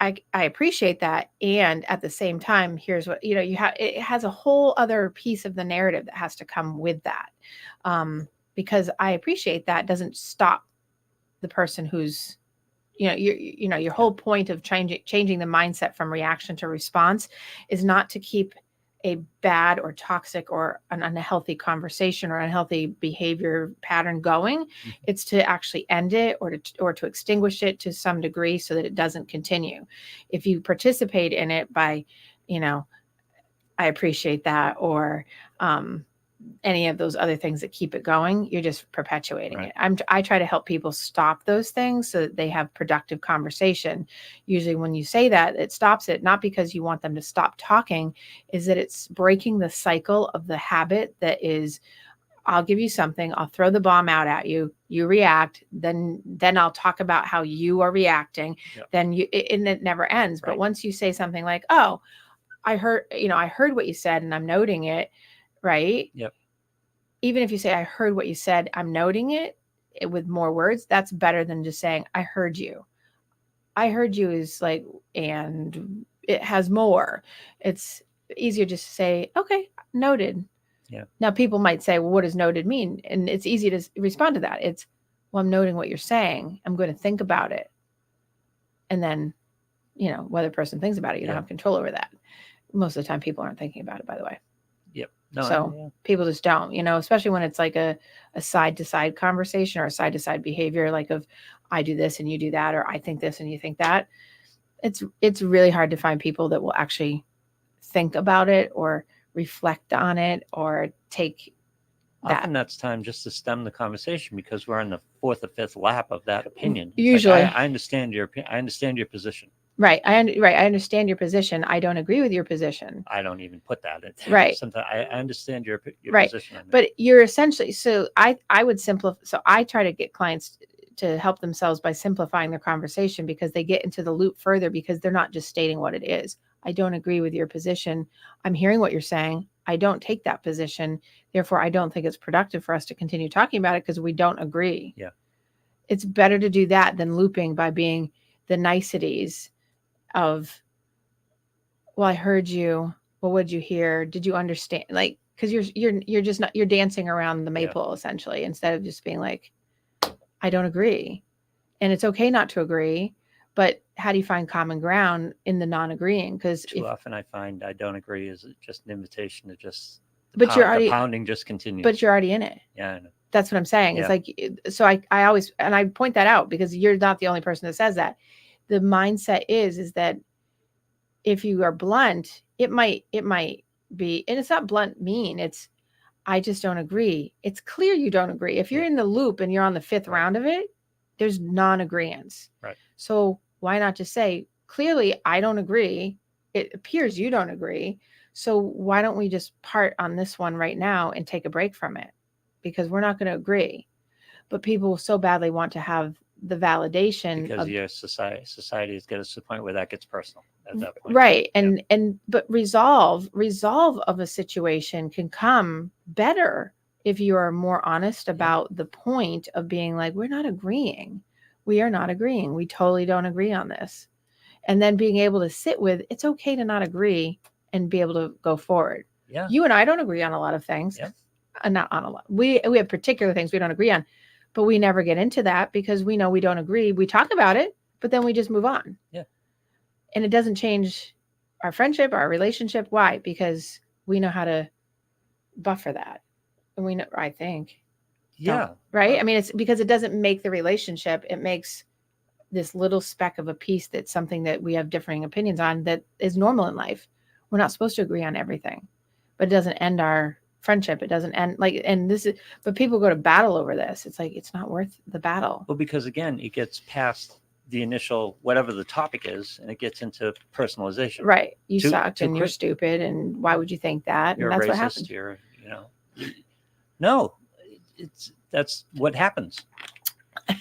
I appreciate that, and at the same time, here's what you have. It has a whole other piece of the narrative that has to come with that, because I appreciate that doesn't stop the person who's your whole point of changing the mindset from reaction to response is not to keep a bad or toxic or an unhealthy conversation or unhealthy behavior pattern going. Mm-hmm. It's to actually end it or to extinguish it to some degree so that it doesn't continue. If you participate in it by, I appreciate that, or any of those other things that keep it going, you're just perpetuating it. I try to help people stop those things so that they have productive conversation. Usually when you say that, it stops it, not because you want them to stop talking, is that it's breaking the cycle of the habit that is, I'll give you something, I'll throw the bomb out at you, you react, then I'll talk about how you are reacting, then and it never ends. But once you say something like, oh, I heard what you said and I'm noting it, right? Yep. Even if you say, I heard what you said, I'm noting it with more words, that's better than just saying, I heard you. I heard you is like, and it has more. It's easier just to say, okay, noted. Yeah. Now people might say, well, what does noted mean? And it's easy to respond to that. It's, well, I'm noting what you're saying. I'm going to think about it. And then, whether a person thinks about it, you don't have control over that. Most of the time people aren't thinking about it, by the way. Yep. People just don't, especially when it's like a side-to-side conversation or a side-to-side behavior, like of I do this and you do that, or I think this and you think that. It's really hard to find people that will actually think about it or reflect on it or take that. Often that's time just to stem the conversation, because we're on the fourth or fifth lap of that opinion. Usually. Like, I understand your position. Right. I understand your position. I don't agree with your position. I don't even put that in. Right. Sometimes I understand your position. On that. But you're essentially, so I would simplify. So I try to get clients to help themselves by simplifying their conversation, because they get into the loop further, because they're not just stating what it is. I don't agree with your position. I'm hearing what you're saying. I don't take that position. Therefore, I don't think it's productive for us to continue talking about it because we don't agree. Yeah. It's better to do that than looping by being the niceties of, well, I heard you. Well, what did you hear? Did you understand? Like, because you're just not, you're dancing around the maypole essentially, instead of just being like, I don't agree. And it's okay not to agree, but how do you find common ground in the non-agreeing? Because too often I find I don't agree is just an invitation to just the pounding just continues. But you're already in it. Yeah, I know. That's what I'm saying. Yeah. It's like, so I always, and I point that out because you're not the only person that says that. The mindset is that if you are blunt, it might be, and it's not blunt mean. It's, I just don't agree. It's clear you don't agree. If you're Yeah. in the loop and you're on the fifth Right. round of it, there's non-agreeance. Right. So why not just say, clearly I don't agree. It appears you don't agree. So why don't we just part on this one right now and take a break from it? Because we're not going to agree. But people so badly want to have the validation Because of, your society has got us to the point where that gets personal at that point. right. And but resolve of a situation can come better if you are more honest about the point of being like, we're not agreeing. We are not agreeing. We totally don't agree on this. And then being able to sit with, it's okay to not agree and be able to go forward. Yeah. You and I don't agree on a lot of things. Yeah. Not on a lot. We have particular things we don't agree on, but we never get into that because we know we don't agree. We talk about it, but then we just move on. Yeah. And it doesn't change our friendship, our relationship. Why? Because we know how to buffer that. And we know, I think. Yeah. Right. I mean, it's because it doesn't make the relationship. It makes this little speck of a piece that's something that we have differing opinions on that is normal in life. We're not supposed to agree on everything, but it doesn't end our friendship. It doesn't end like, and this is, but people go to battle over this. It's like, it's not worth the battle. Well, because again, it gets past the initial, whatever the topic is, and it gets into personalization. Right. You Too sucked and you're quick. stupid. And why would you think that? You're And that's racist. what happened. You're, no, that's what happens.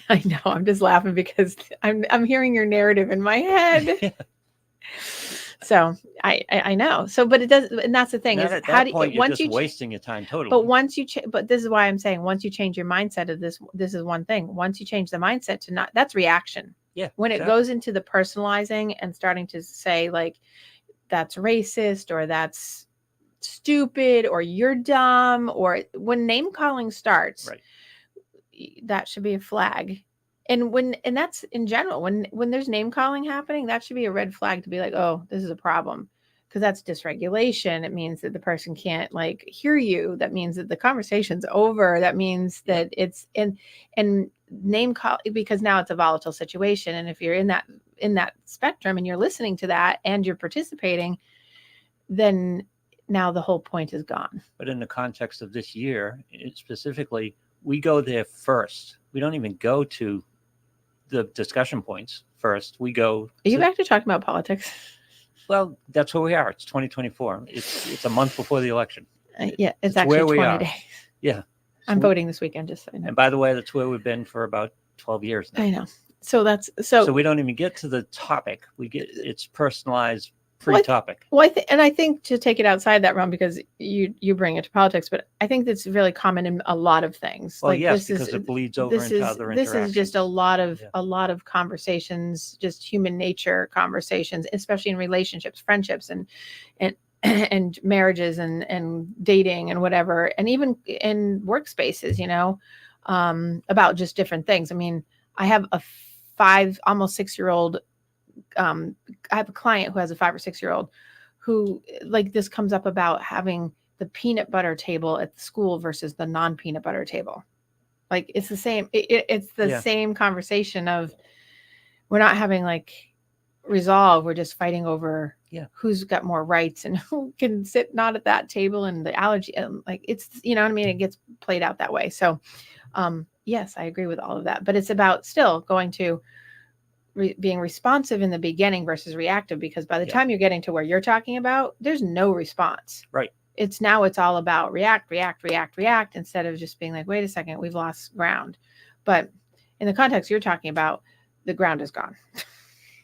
I know. I'm just laughing because I'm hearing your narrative in my head. So I know. So, but it does, and that's the thing is, At how that do point, you, you're once just you, wasting your time totally. but once you, but this is why I'm saying, once you change your mindset of this is one thing. Once you change the mindset to not, that's reaction. Yeah. When it goes into the personalizing and starting to say like, that's racist or that's stupid or you're dumb, or when name calling starts, right, that should be a flag. And that's in general, when there's name calling happening, that should be a red flag to be like, oh, this is a problem, because that's dysregulation. It means that the person can't like hear you. That means that the conversation's over. That means that it's and name call, because now it's a volatile situation. And if you're in that spectrum and you're listening to that and you're participating, then now the whole point is gone. But in the context of this year, specifically, we go there first. We don't even go to the discussion points first. We go. Are you back to talking about politics? Well, that's where we are. It's 2024. It's a month before the election. Yeah, it's actually 20 days. Yeah. I'm voting this weekend, just so you know. And by the way, that's where we've been for about 12 years now. I know. So that's so we don't even get to the topic. It's personalized pre-topic. Well, I think to take it outside that realm, because you bring it to politics, but I think that's really common in a lot of things. Well, like yes, because it bleeds over into other interactions. This is just a lot of conversations, just human nature conversations, especially in relationships, friendships, and marriages and dating and whatever, and even in workspaces, about just different things. I mean, I have a 5, almost 6-year-old. I have a client who has a 5 or 6-year-old who, like, this comes up about having the peanut butter table at the school versus the non-peanut butter table. Like, it's the same. It's the same conversation of, we're not having like resolve. We're just fighting over who's got more rights and who can sit not at that table, and the allergy, and like, it's, you know what I mean? It gets played out that way. So, yes, I agree with all of that, but it's about still going to being responsive in the beginning versus reactive, because by the time you're getting to where you're talking about, there's no response. Right. It's all about react instead of just being like, wait a second, we've lost ground. But in the context you're talking about, the ground is gone.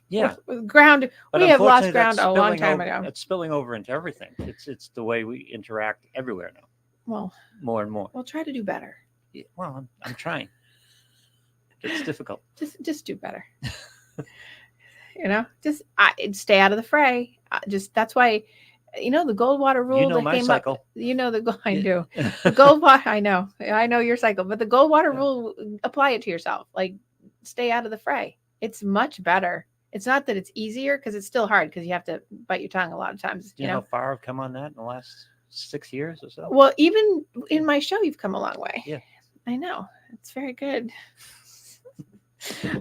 Yeah. Ground. But we have lost ground a long time ago. It's spilling over into everything. It's the way we interact everywhere now. Well, more and more. We'll try to do better. Yeah, well, I'm trying. It's difficult. Just do better. Just stay out of the fray. That's why, the Goldwater rule. That my came cycle. Up, I do. The Goldwater. I know your cycle, but the Goldwater rule, apply it to yourself. Like, stay out of the fray. It's much better. It's not that it's easier, because it's still hard, because you have to bite your tongue a lot of times. Do you know how far I've come on that in the last 6 years or so? Well, even in my show, you've come a long way. Yeah. I know. It's very good.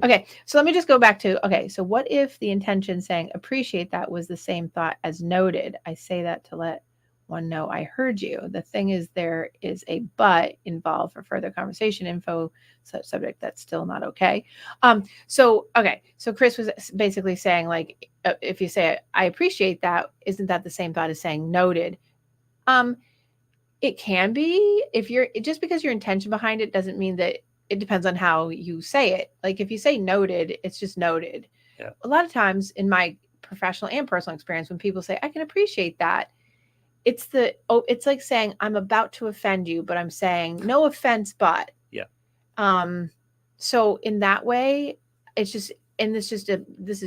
Okay, so let me just go back to, okay, so what if the intention saying appreciate that was the same thought as noted? I say that to let one know I heard you. The thing is, there is a but involved for further conversation info, such subject that's still not okay. So Chris was basically saying, like, if you say I appreciate that, isn't that the same thought as saying noted? It can be. If you're, just because your intention behind it doesn't mean that. It depends on how you say it. Like if you say noted, it's just noted. Yeah. A lot of times in my professional and personal experience, when people say I can appreciate that, it's like saying I'm about to offend you, but I'm saying no offense, but. Yeah. So in that way, it's just, and this is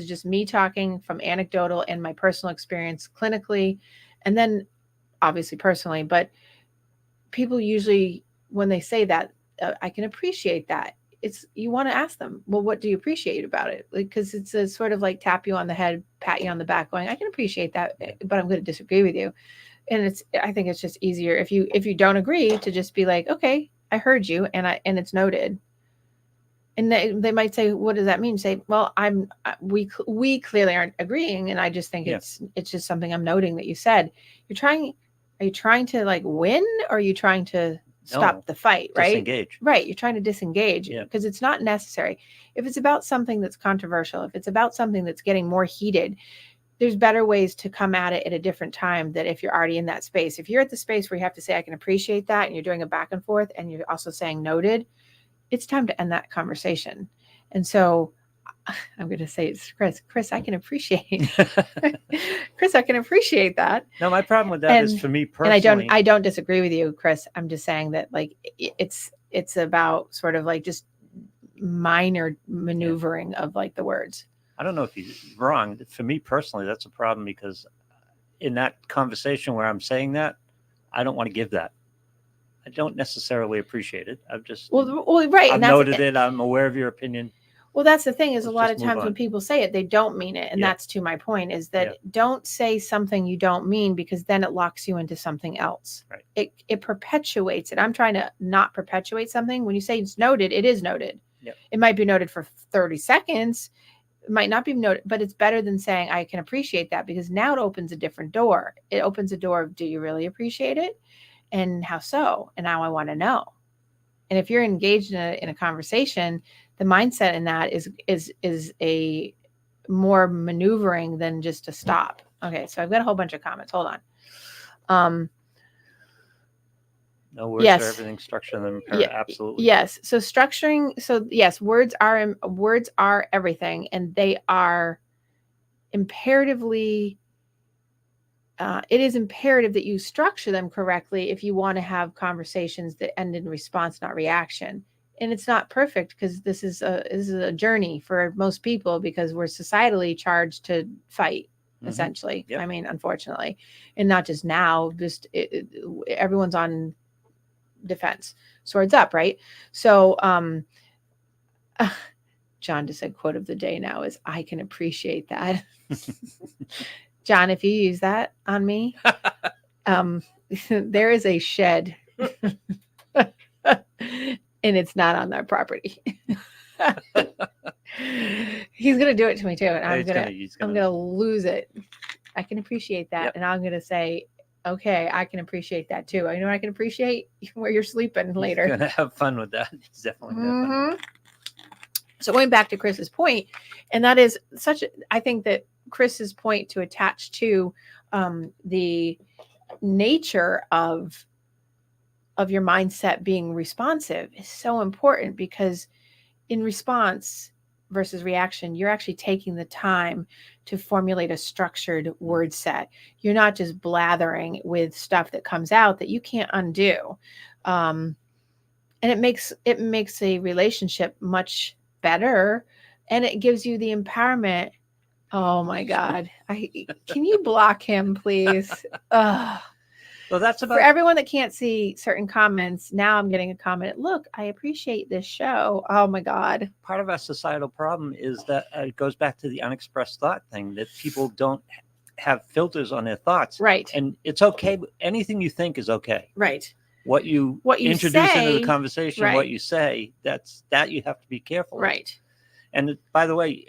just me talking from anecdotal and my personal experience clinically, and then obviously personally, but people usually, when they say that, I can appreciate that. It's, you want to ask them, well, what do you appreciate about it? Because it's a sort of like tap you on the head, pat you on the back, going, I can appreciate that, but I'm going to disagree with you. And I think it's just easier if you don't agree to just be like, okay, I heard you, and it's noted. And they might say, what does that mean? Say, well, we clearly aren't agreeing, and I just think it's just something I'm noting that you said. Are you trying to like win, or are you trying to stop the fight, right? Disengage. Right. You're trying to disengage because it's not necessary. If it's about something that's controversial, if it's about something that's getting more heated, there's better ways to come at it at a different time than if you're already in that space. If you're at the space where you have to say, I can appreciate that, and you're doing a back and forth, and you're also saying noted, it's time to end that conversation. And so I'm going to say it's Chris, I can appreciate Chris, I can appreciate that. No, my problem with that is for me personally. And I don't disagree with you, Chris. I'm just saying that like it's about sort of like just minor maneuvering of like the words. I don't know if he's wrong. For me personally, that's a problem because in that conversation where I'm saying that, I don't want to give that. I don't necessarily appreciate it. I've just right. I've noted it. I'm aware of your opinion. Well, that's the thing is a lot of times when people say it, they don't mean it. And that's to my point is that don't say something you don't mean, because then it locks you into something else. Right. It perpetuates it. I'm trying to not perpetuate something. When you say it's noted, it is noted. Yep. It might be noted for 30 seconds. It might not be noted, but it's better than saying I can appreciate that, because now it opens a different door. It opens a door of, do you really appreciate it? And how so? And now I want to know. And if you're engaged in a conversation, the mindset in that is a more maneuvering than just to stop. Okay, so I've got a whole bunch of comments. Hold on. No words are everything, structure them. Absolutely. Yes. So structuring. So yes, words are everything, and they are imperatively. It is imperative that you structure them correctly if you want to have conversations that end in response, not reaction. And it's not perfect, because this is a journey for most people, because we're societally charged to fight, essentially. Yep. I mean, unfortunately, and not just now, just everyone's on defense, swords up, right? So, John just said, quote of the day now is, I can appreciate that. John, if you use that on me, there is a shed and it's not on their property. He's going to do it to me too. And I'm going to lose it. I can appreciate that. Yep. And I'm going to say, okay, I can appreciate that too. You know what I can appreciate? Where you're sleeping later. He's going to have fun with that. He's definitely going to have fun with that. So going back to Chris's point, and that is I think that Chris's point to attach to the nature of your mindset being responsive is so important, because in response versus reaction, you're actually taking the time to formulate a structured word set. You're not just blathering with stuff that comes out that you can't undo. And it makes a relationship much better, and it gives you the empowerment. Oh my God. Can you block him, please? Well, that's about, for everyone that can't see certain comments. Now I'm getting a comment. Look, I appreciate this show. Oh my God. Part of our societal problem is that it goes back to the unexpressed thought thing, that people don't have filters on their thoughts. Right. And it's okay. Anything you think is okay. Right. what you What you introduce into the say, conversation, right. what you say, that you have to be careful of. Right. And by the way,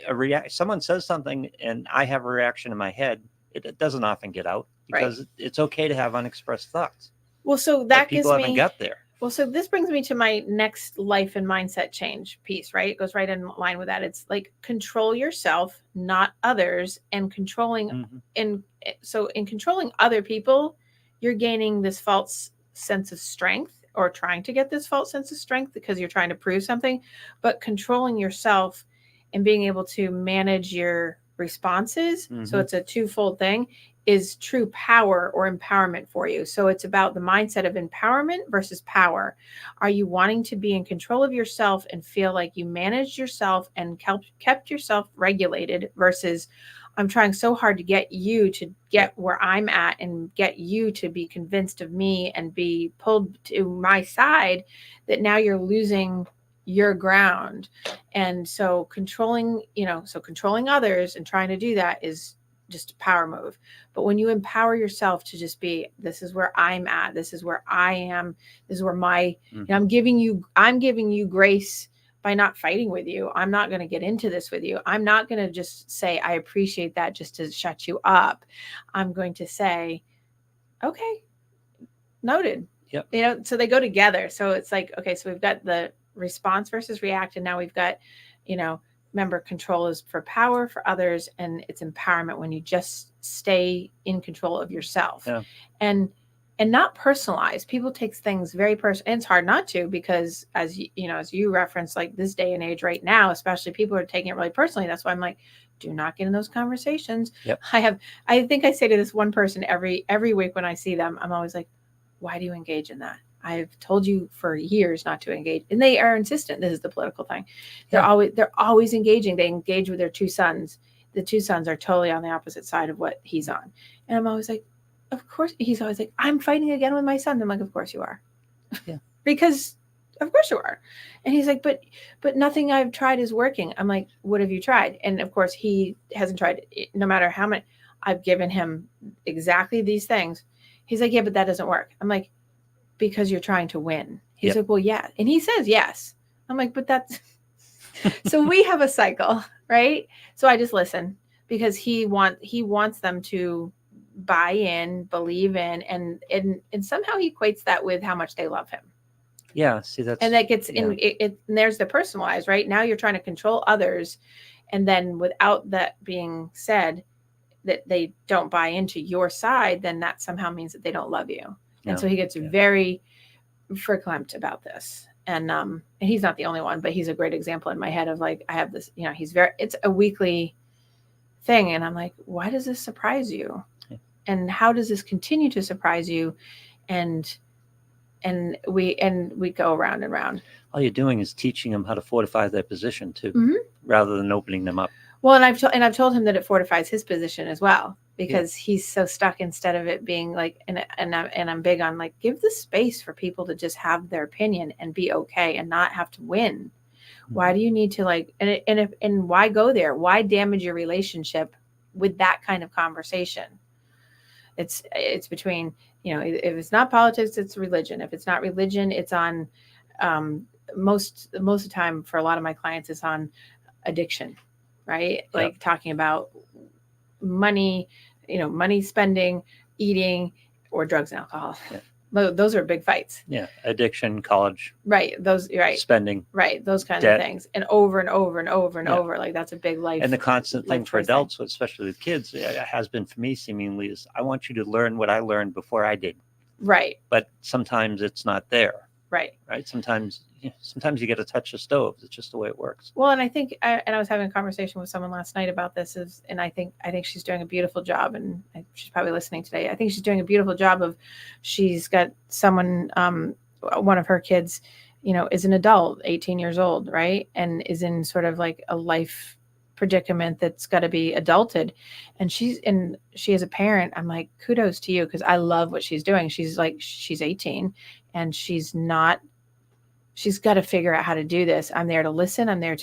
someone says something and I have a reaction in my head, it doesn't often get out because it's okay to have unexpressed thoughts. Well, so But that people gives haven't me, got there. well, so this brings me to my next life and mindset change piece, right? It goes right in line with that. It's like control yourself, not others, and controlling in controlling other people, you're gaining this false sense of strength, or trying to get this false sense of strength because you're trying to prove something. But controlling yourself and being able to manage your responses, so it's a twofold thing, is true power or empowerment for you. So it's about the mindset of empowerment versus power. Are you wanting to be in control of yourself and feel like you managed yourself and kept yourself regulated, versus I'm trying so hard to get you to get where I'm at and get you to be convinced of me and be pulled to my side, that now you're losing your ground. And so controlling others and trying to do that is just a power move. But when you empower yourself to just be, this is where I'm at, this is where I am, this is where my, I'm giving you grace by not fighting with you. I'm not going to get into this with you. I'm not going to just say, I appreciate that just to shut you up. I'm going to say, okay, noted. Yep. So they go together. So it's like, okay, so we've got the response versus react. And now we've got, remember, control is for power for others, and it's empowerment when you just stay in control of yourself. Yeah. And not personalize. People take things very personal, and it's hard not to, because as you reference, like this day and age right now, especially, people are taking it really personally. That's why I'm like, do not get in those conversations. Yep. I think I say to this one person every week when I see them, I'm always like, why do you engage in that? I've told you for years not to engage. And they are insistent. This is the political thing. They're always engaging. They engage with their two sons. The two sons are totally on the opposite side of what he's on. And I'm always like, of course. He's always like, I'm fighting again with my son. I'm like, of course you are. Yeah. Because of course you are. And he's like, but nothing I've tried is working. I'm like, what have you tried? And of course he hasn't tried it. No matter how many, I've given him exactly these things. He's like, yeah, but that doesn't work. I'm like, because you're trying to win. He's like, well, yeah. And he says yes. I'm like, but that's so we have a cycle, right? So I just listen, because he wants them to buy in, believe in, and somehow he equates that with how much they love him. Yeah, see, that's, and that gets in it. And there's the personalized, right? Now you're trying to control others, and then without that being said, that they don't buy into your side, then that somehow means that they don't love you. And so he gets very verklempt about this. And he's not the only one, but he's a great example in my head of like, I have this, it's a weekly thing. And I'm like, why does this surprise you? Yeah. And how does this continue to surprise you? And we go round and round. All you're doing is teaching them how to fortify their position too, rather than opening them up. Well, and I've told him that it fortifies his position as well, because he's so stuck, instead of it being like, and I'm big on like, give the space for people to just have their opinion and be okay and not have to win. Why do you need to like, and why go there? Why damage your relationship with that kind of conversation? It's between, if it's not politics, it's religion. If it's not religion, it's on, most of the time for a lot of my clients, it's on addiction. Right? Like talking about money, money spending, eating, or drugs and alcohol. Yeah. Those are big fights. Yeah. Addiction, college. Right. Those, right. Spending. Right. Those kinds of things. And over and over and over and over. Like that's a big life. And the constant thing for adults, especially with kids, has been for me seemingly, is I want you to learn what I learned before I did. Right. But sometimes it's not there. Right. Right. Sometimes you get to touch the stove. It's just the way it works. Well, and I think, and I was having a conversation with someone last night about this, and I think she's doing a beautiful job, and she's probably listening today. I think she's doing a beautiful job of, she's got someone, one of her kids, is an adult, 18 years old, right? And is in sort of like a life predicament that's got to be adulted. And she as a parent, I'm like, kudos to you, because I love what she's doing. She's 18 and she's got to figure out how to do this. I'm there to listen. I'm there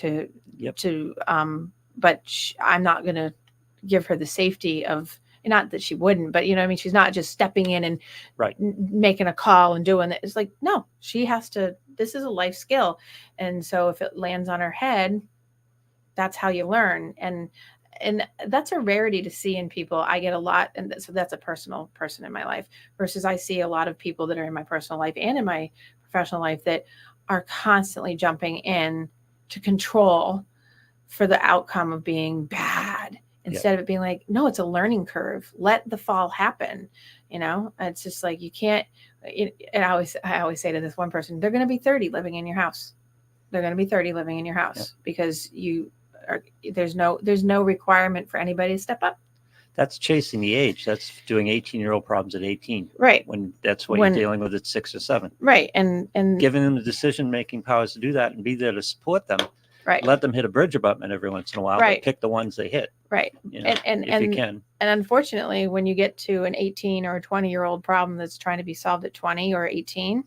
but I'm not going to give her the safety of not that she wouldn't, but you know what I mean? She's not just stepping in and Right. making a call and doing it. It's like, no, she has to, this is a life skill. And so if it lands on her head, that's how you learn. And that's a rarity to see in people. I get a lot, and so that's a personal person in my life, versus I see a lot of people that are in my personal life and in my professional life that are constantly jumping in to control for the outcome of being bad, instead of it being like, no, it's a learning curve. Let the fall happen. You know, it's just like, you can't, and I always say to this one person, they're going to be 30 living in your house. They're going to be 30 living in your house because there's no requirement for anybody to step up. That's chasing the age. That's doing 18-year-old problems at 18. Right. When that's what you're dealing with at 6 or 7. Right. And giving them the decision-making powers to do that and be there to support them. Right. Let them hit a bridge abutment every once in a while, but pick the ones they hit. Right. You know, if you can. And unfortunately, when you get to an 18 or a 20-year-old problem that's trying to be solved at 20 or 18,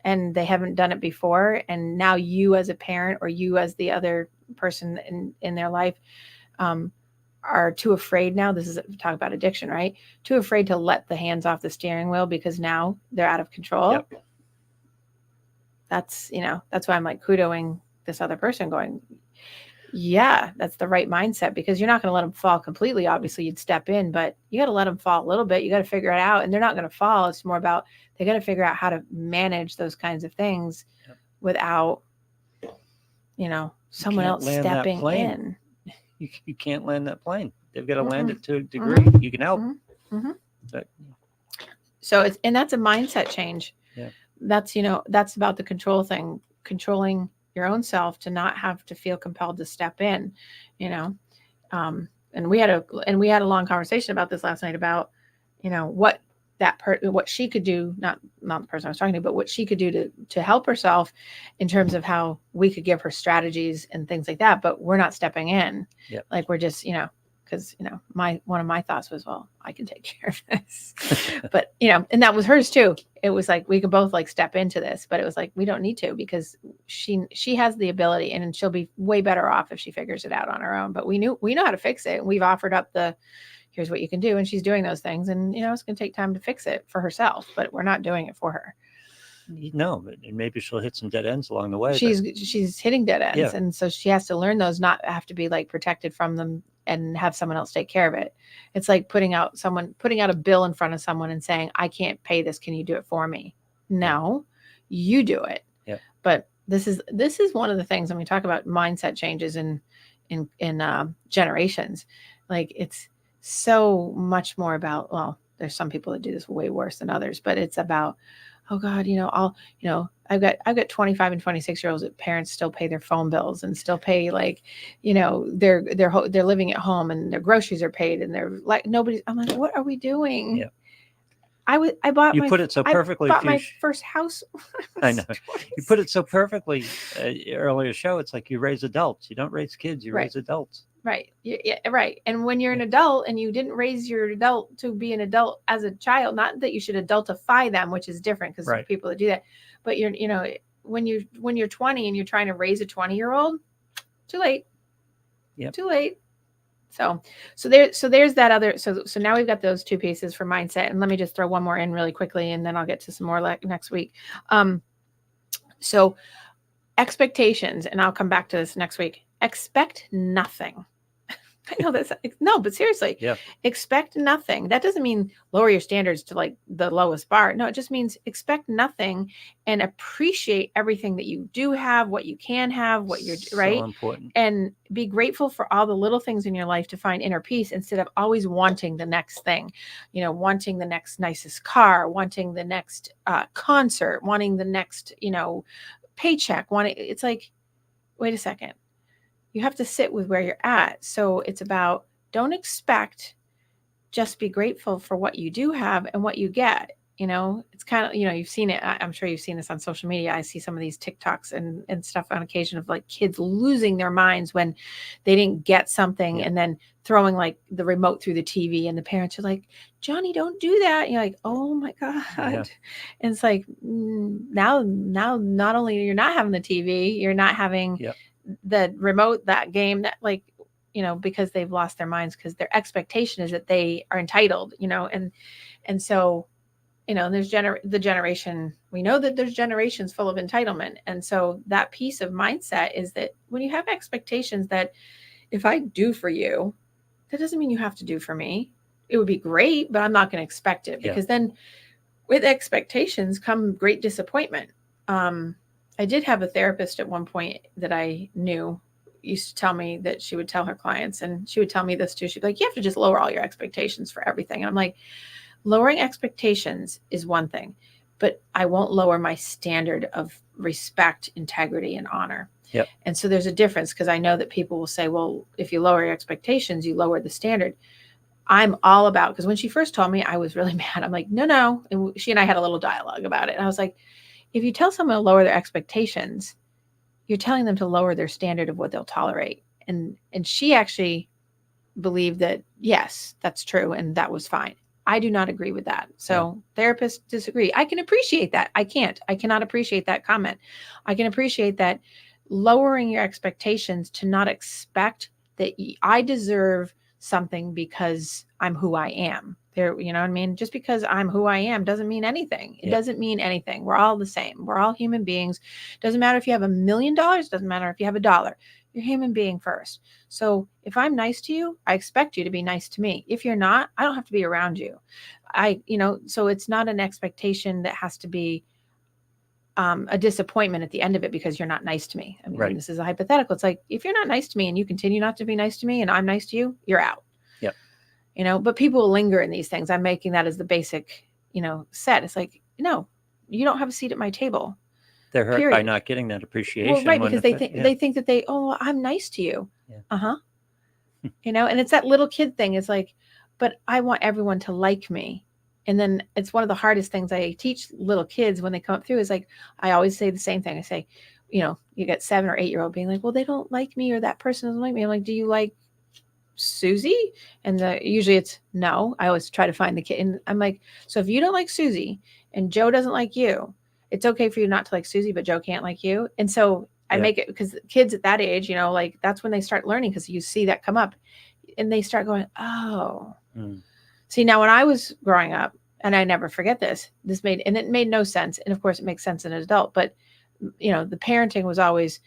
and they haven't done it before, and now you as a parent or you as the other person in their life are too afraid now. This is talk about addiction, right? Too afraid to let the hands off the steering wheel because now they're out of control. That's, you know, that's why I'm like kudoing this other person, going, yeah, that's the right mindset, because you're not going to let them fall completely. Obviously you'd step in, but you got to let them fall a little bit. You got to figure it out, and they're not going to fall. It's more about, they got to figure out how to manage those kinds of things without, you know, someone else stepping in. You can't land that plane. They've got to land it to a degree. You can help. But, so it's, and that's a mindset change. That's, you know, that's about the control thing, controlling your own self to not have to feel compelled to step in, you know. And we had a long conversation about this last night about, you know, what what she could do, not the person I was talking to, but what she could do to help herself in terms of how we could give her strategies and things like that. But we're not stepping in. Like, we're just, you know, because, you know, one of my thoughts was, well, I can take care of this. But, you know, and that was hers too. It was like, we could both like step into this, but it was like, we don't need to, because she has the ability, and she'll be way better off if she figures it out on her own. But we know how to fix it. And we've offered up here's what you can do. And she's doing those things, and, you know, it's going to take time to fix it for herself, but we're not doing it for her. No, but maybe she'll hit some dead ends along the way. She's hitting dead ends. And so she has to learn those, not have to be like protected from them and have someone else take care of it. It's like putting out a bill in front of someone and saying, I can't pay this. Can you do it for me? No, you do it. But this is one of the things when we talk about mindset changes in generations. Like, it's so much more about, well, there's some people that do this way worse than others, but it's about, oh God, you know, I've got 25 and 26-year-olds that parents still pay their phone bills and still pay, like, you know, they're living at home and their groceries are paid, and they're like, I'm like, what are we doing? I bought you put it so perfectly. My first house. I know. You put it so perfectly earlier show. It's like you raise adults. You don't raise kids. You raise adults. Right. Yeah, right. And when you're an adult and you didn't raise your adult to be an adult as a child, not that you should adultify them, which is different, because there are people that do that. But you know, when you're 20 and you're trying to raise a 20-year-old, too late. Too late. So there's that other, so now we've got those two pieces for mindset. And let me just throw one more in really quickly, and then I'll get to some more next week. So expectations, and I'll come back to this next week. Expect nothing. I know that's, no, but seriously, expect nothing. That doesn't mean lower your standards to like the lowest bar. No, it just means expect nothing and appreciate everything that you do have, what you can have, what you're right. So important. And be grateful for all the little things in your life to find inner peace, instead of always wanting the next thing, you know, wanting the next nicest car, wanting the next concert, wanting the next, you know, paycheck, it's like, wait a second. You have to sit with where you're at. So it's about, don't expect, just be grateful for what you do have and what you get. You know, it's kind of, you know, you've seen it. I'm sure you've seen this on social media. I see some of these TikToks and stuff on occasion of like kids losing their minds when they didn't get something, and then throwing like the remote through the TV, and the parents are like, Johnny, don't do that. And you're like, oh my God. And it's like, now, not only you're not having the TV, you're not having the remote, that game, that like, because they've lost their minds, because their expectation is that they are entitled, and so, there's the generation, we know that there's generations full of entitlement. And so that piece of mindset is that when you have expectations that if I do for you, that doesn't mean you have to do for me. It would be great, but I'm not going to expect it, because then with expectations come great disappointment. I did have a therapist at one point that I knew used to tell me that she would tell her clients, and she would tell me this too. She'd be like, you have to just lower all your expectations for everything. And I'm like, lowering expectations is one thing, but I won't lower my standard of respect, integrity, and honor. Yep. And so there's a difference, because I know that people will say, well, if you lower your expectations, you lower the standard. I'm all about, because when she first told me, I was really mad. I'm like, no. And she and I had a little dialogue about it. And I was like, if you tell someone to lower their expectations, you're telling them to lower their standard of what they'll tolerate. And she actually believed that, yes, that's true. And that was fine. I do not agree with that. So therapists disagree. I can appreciate that. I cannot appreciate that comment. I can appreciate that lowering your expectations to not expect that I deserve something because I'm who I am. There, you know what I mean? Just because I'm who I am doesn't mean anything. It doesn't mean anything. We're all the same. We're all human beings. Doesn't matter if you have $1 million. Doesn't matter if you have $1. You're a human being first. So if I'm nice to you, I expect you to be nice to me. If you're not, I don't have to be around you. So it's not an expectation that has to be a disappointment at the end of it because you're not nice to me. I mean, This is a hypothetical. It's like, if you're not nice to me and you continue not to be nice to me and I'm nice to you, you're out. Yep. But people will linger in these things. I'm making that as the basic, set. It's like, no, you don't have a seat at my table. They're hurt by not getting that appreciation. Well, right, because they think that I'm nice to you. Yeah. And it's that little kid thing. It's like, but I want everyone to like me. And then it's one of the hardest things I teach little kids when they come up through is like, I always say the same thing. I say, you get 7 or 8 year old being like, well, they don't like me, or that person doesn't like me. I'm like, do you like Susie? And usually it's no. I always try to find the kid. And I'm like, so if you don't like Susie and Joe doesn't like you, it's okay for you not to like Susie, but Joe can't like you. And so I make it, because kids at that age, that's when they start learning, because you see that come up and they start going, oh. See, now when I was growing up, and I never forget this, it made no sense. And of course it makes sense in an adult, but the parenting was always,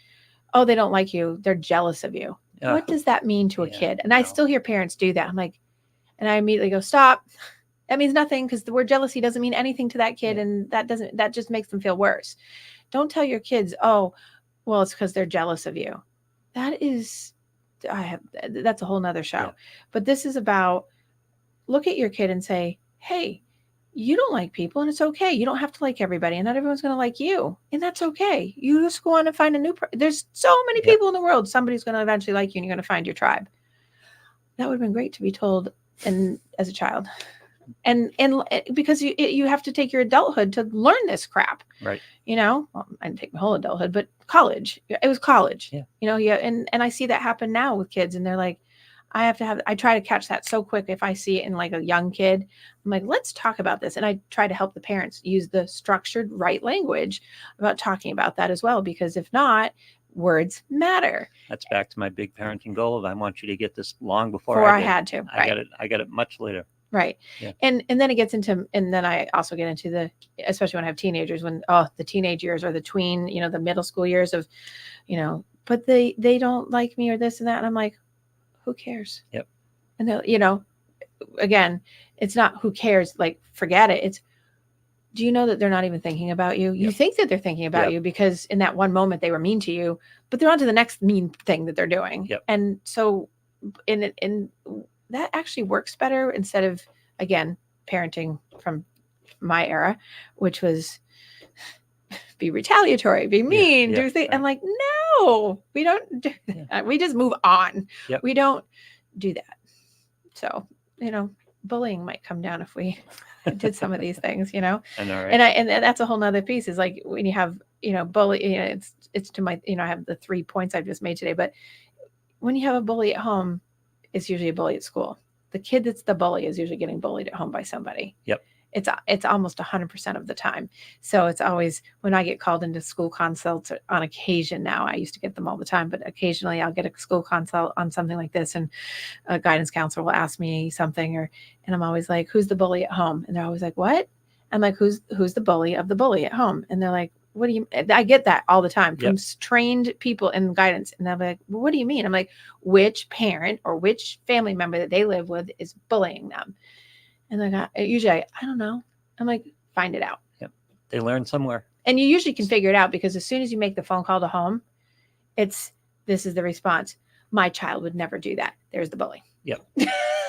oh, they don't like you, they're jealous of you. What does that mean to a kid? And I still hear parents do that. I'm like, and I immediately go, stop. That means nothing, because the word jealousy doesn't mean anything to that kid. And that just makes them feel worse. Don't tell your kids, oh, well, it's because they're jealous of you. That's a whole nother show. Yeah. But this is about, look at your kid and say, hey, you don't like people, and it's okay. You don't have to like everybody, and not everyone's going to like you, and that's okay. You just go on and find a new there's so many people in the world. Somebody's going to eventually like you, and you're going to find your tribe. That would have been great to be told as a child. And because you have to take your adulthood to learn this crap. Right. Well, I didn't take my whole adulthood, but college. It was college. Yeah. And I see that happen now with kids, and they're like, I try to catch that so quick. If I see it in like a young kid, I'm like, let's talk about this. And I try to help the parents use the structured right language about talking about that as well, because if not, words matter. That's back to my big parenting goal of, I want you to get this long before I had to. Right. I got it much later. Right. Yeah. And then it gets into, and then I also get into especially when I have teenagers, when, the teenage years or the tween, the middle school years of, but they don't like me or this and that. And I'm like, who cares? Yep. And again, it's not who cares, like, forget it. It's, do you know that they're not even thinking about you? You think that they're thinking about you because in that one moment they were mean to you, but they're on to the next mean thing that they're doing. Yep. And so in that actually works better, instead of, again, parenting from my era, which was be retaliatory, be mean, do things. Right. I'm like, no, we don't do that. We just move on. Yep. We don't do that. So, bullying might come down if we did some of these things, I know, right? And that's a whole nother piece, is like, when you have, bully, it's to my, I have the 3 points I've just made today, but when you have a bully at home, it's usually a bully at school. The kid that's the bully is usually getting bullied at home by somebody. Yep. It's almost 100% of the time. So it's always when I get called into school consults on occasion now. I used to get them all the time, but occasionally I'll get a school consult on something like this, and a guidance counselor will ask me something, and I'm always like, "Who's the bully at home?" And they're always like, "What?" I'm like, "Who's the bully of the bully at home?" And they're like, "What do you?" I get that all the time from trained people in guidance, and they're like, well, "What do you mean?" I'm like, "Which parent or which family member that they live with is bullying them?" And like, usually I don't know. I'm like, find it out. Yep. They learn somewhere. And you usually can figure it out, because as soon as you make the phone call to home, this is the response. "My child would never do that." There's the bully. Yep.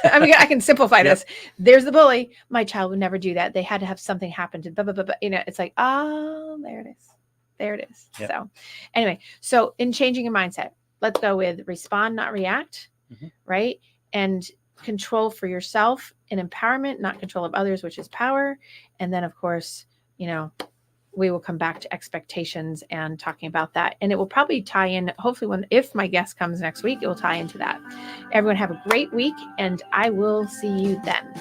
I mean, I can simplify this. There's the bully. "My child would never do that. They had to have something happen to blah, blah, blah, blah." It's like, oh, there it is. There it is. Yep. So anyway, so in changing your mindset, let's go with respond, not react, right? And control for yourself and empowerment, not control of others, which is power. And then, of course, we will come back to expectations and talking about that. And it will probably tie in, hopefully, if my guest comes next week, it will tie into that. Everyone have a great week, and I will see you then.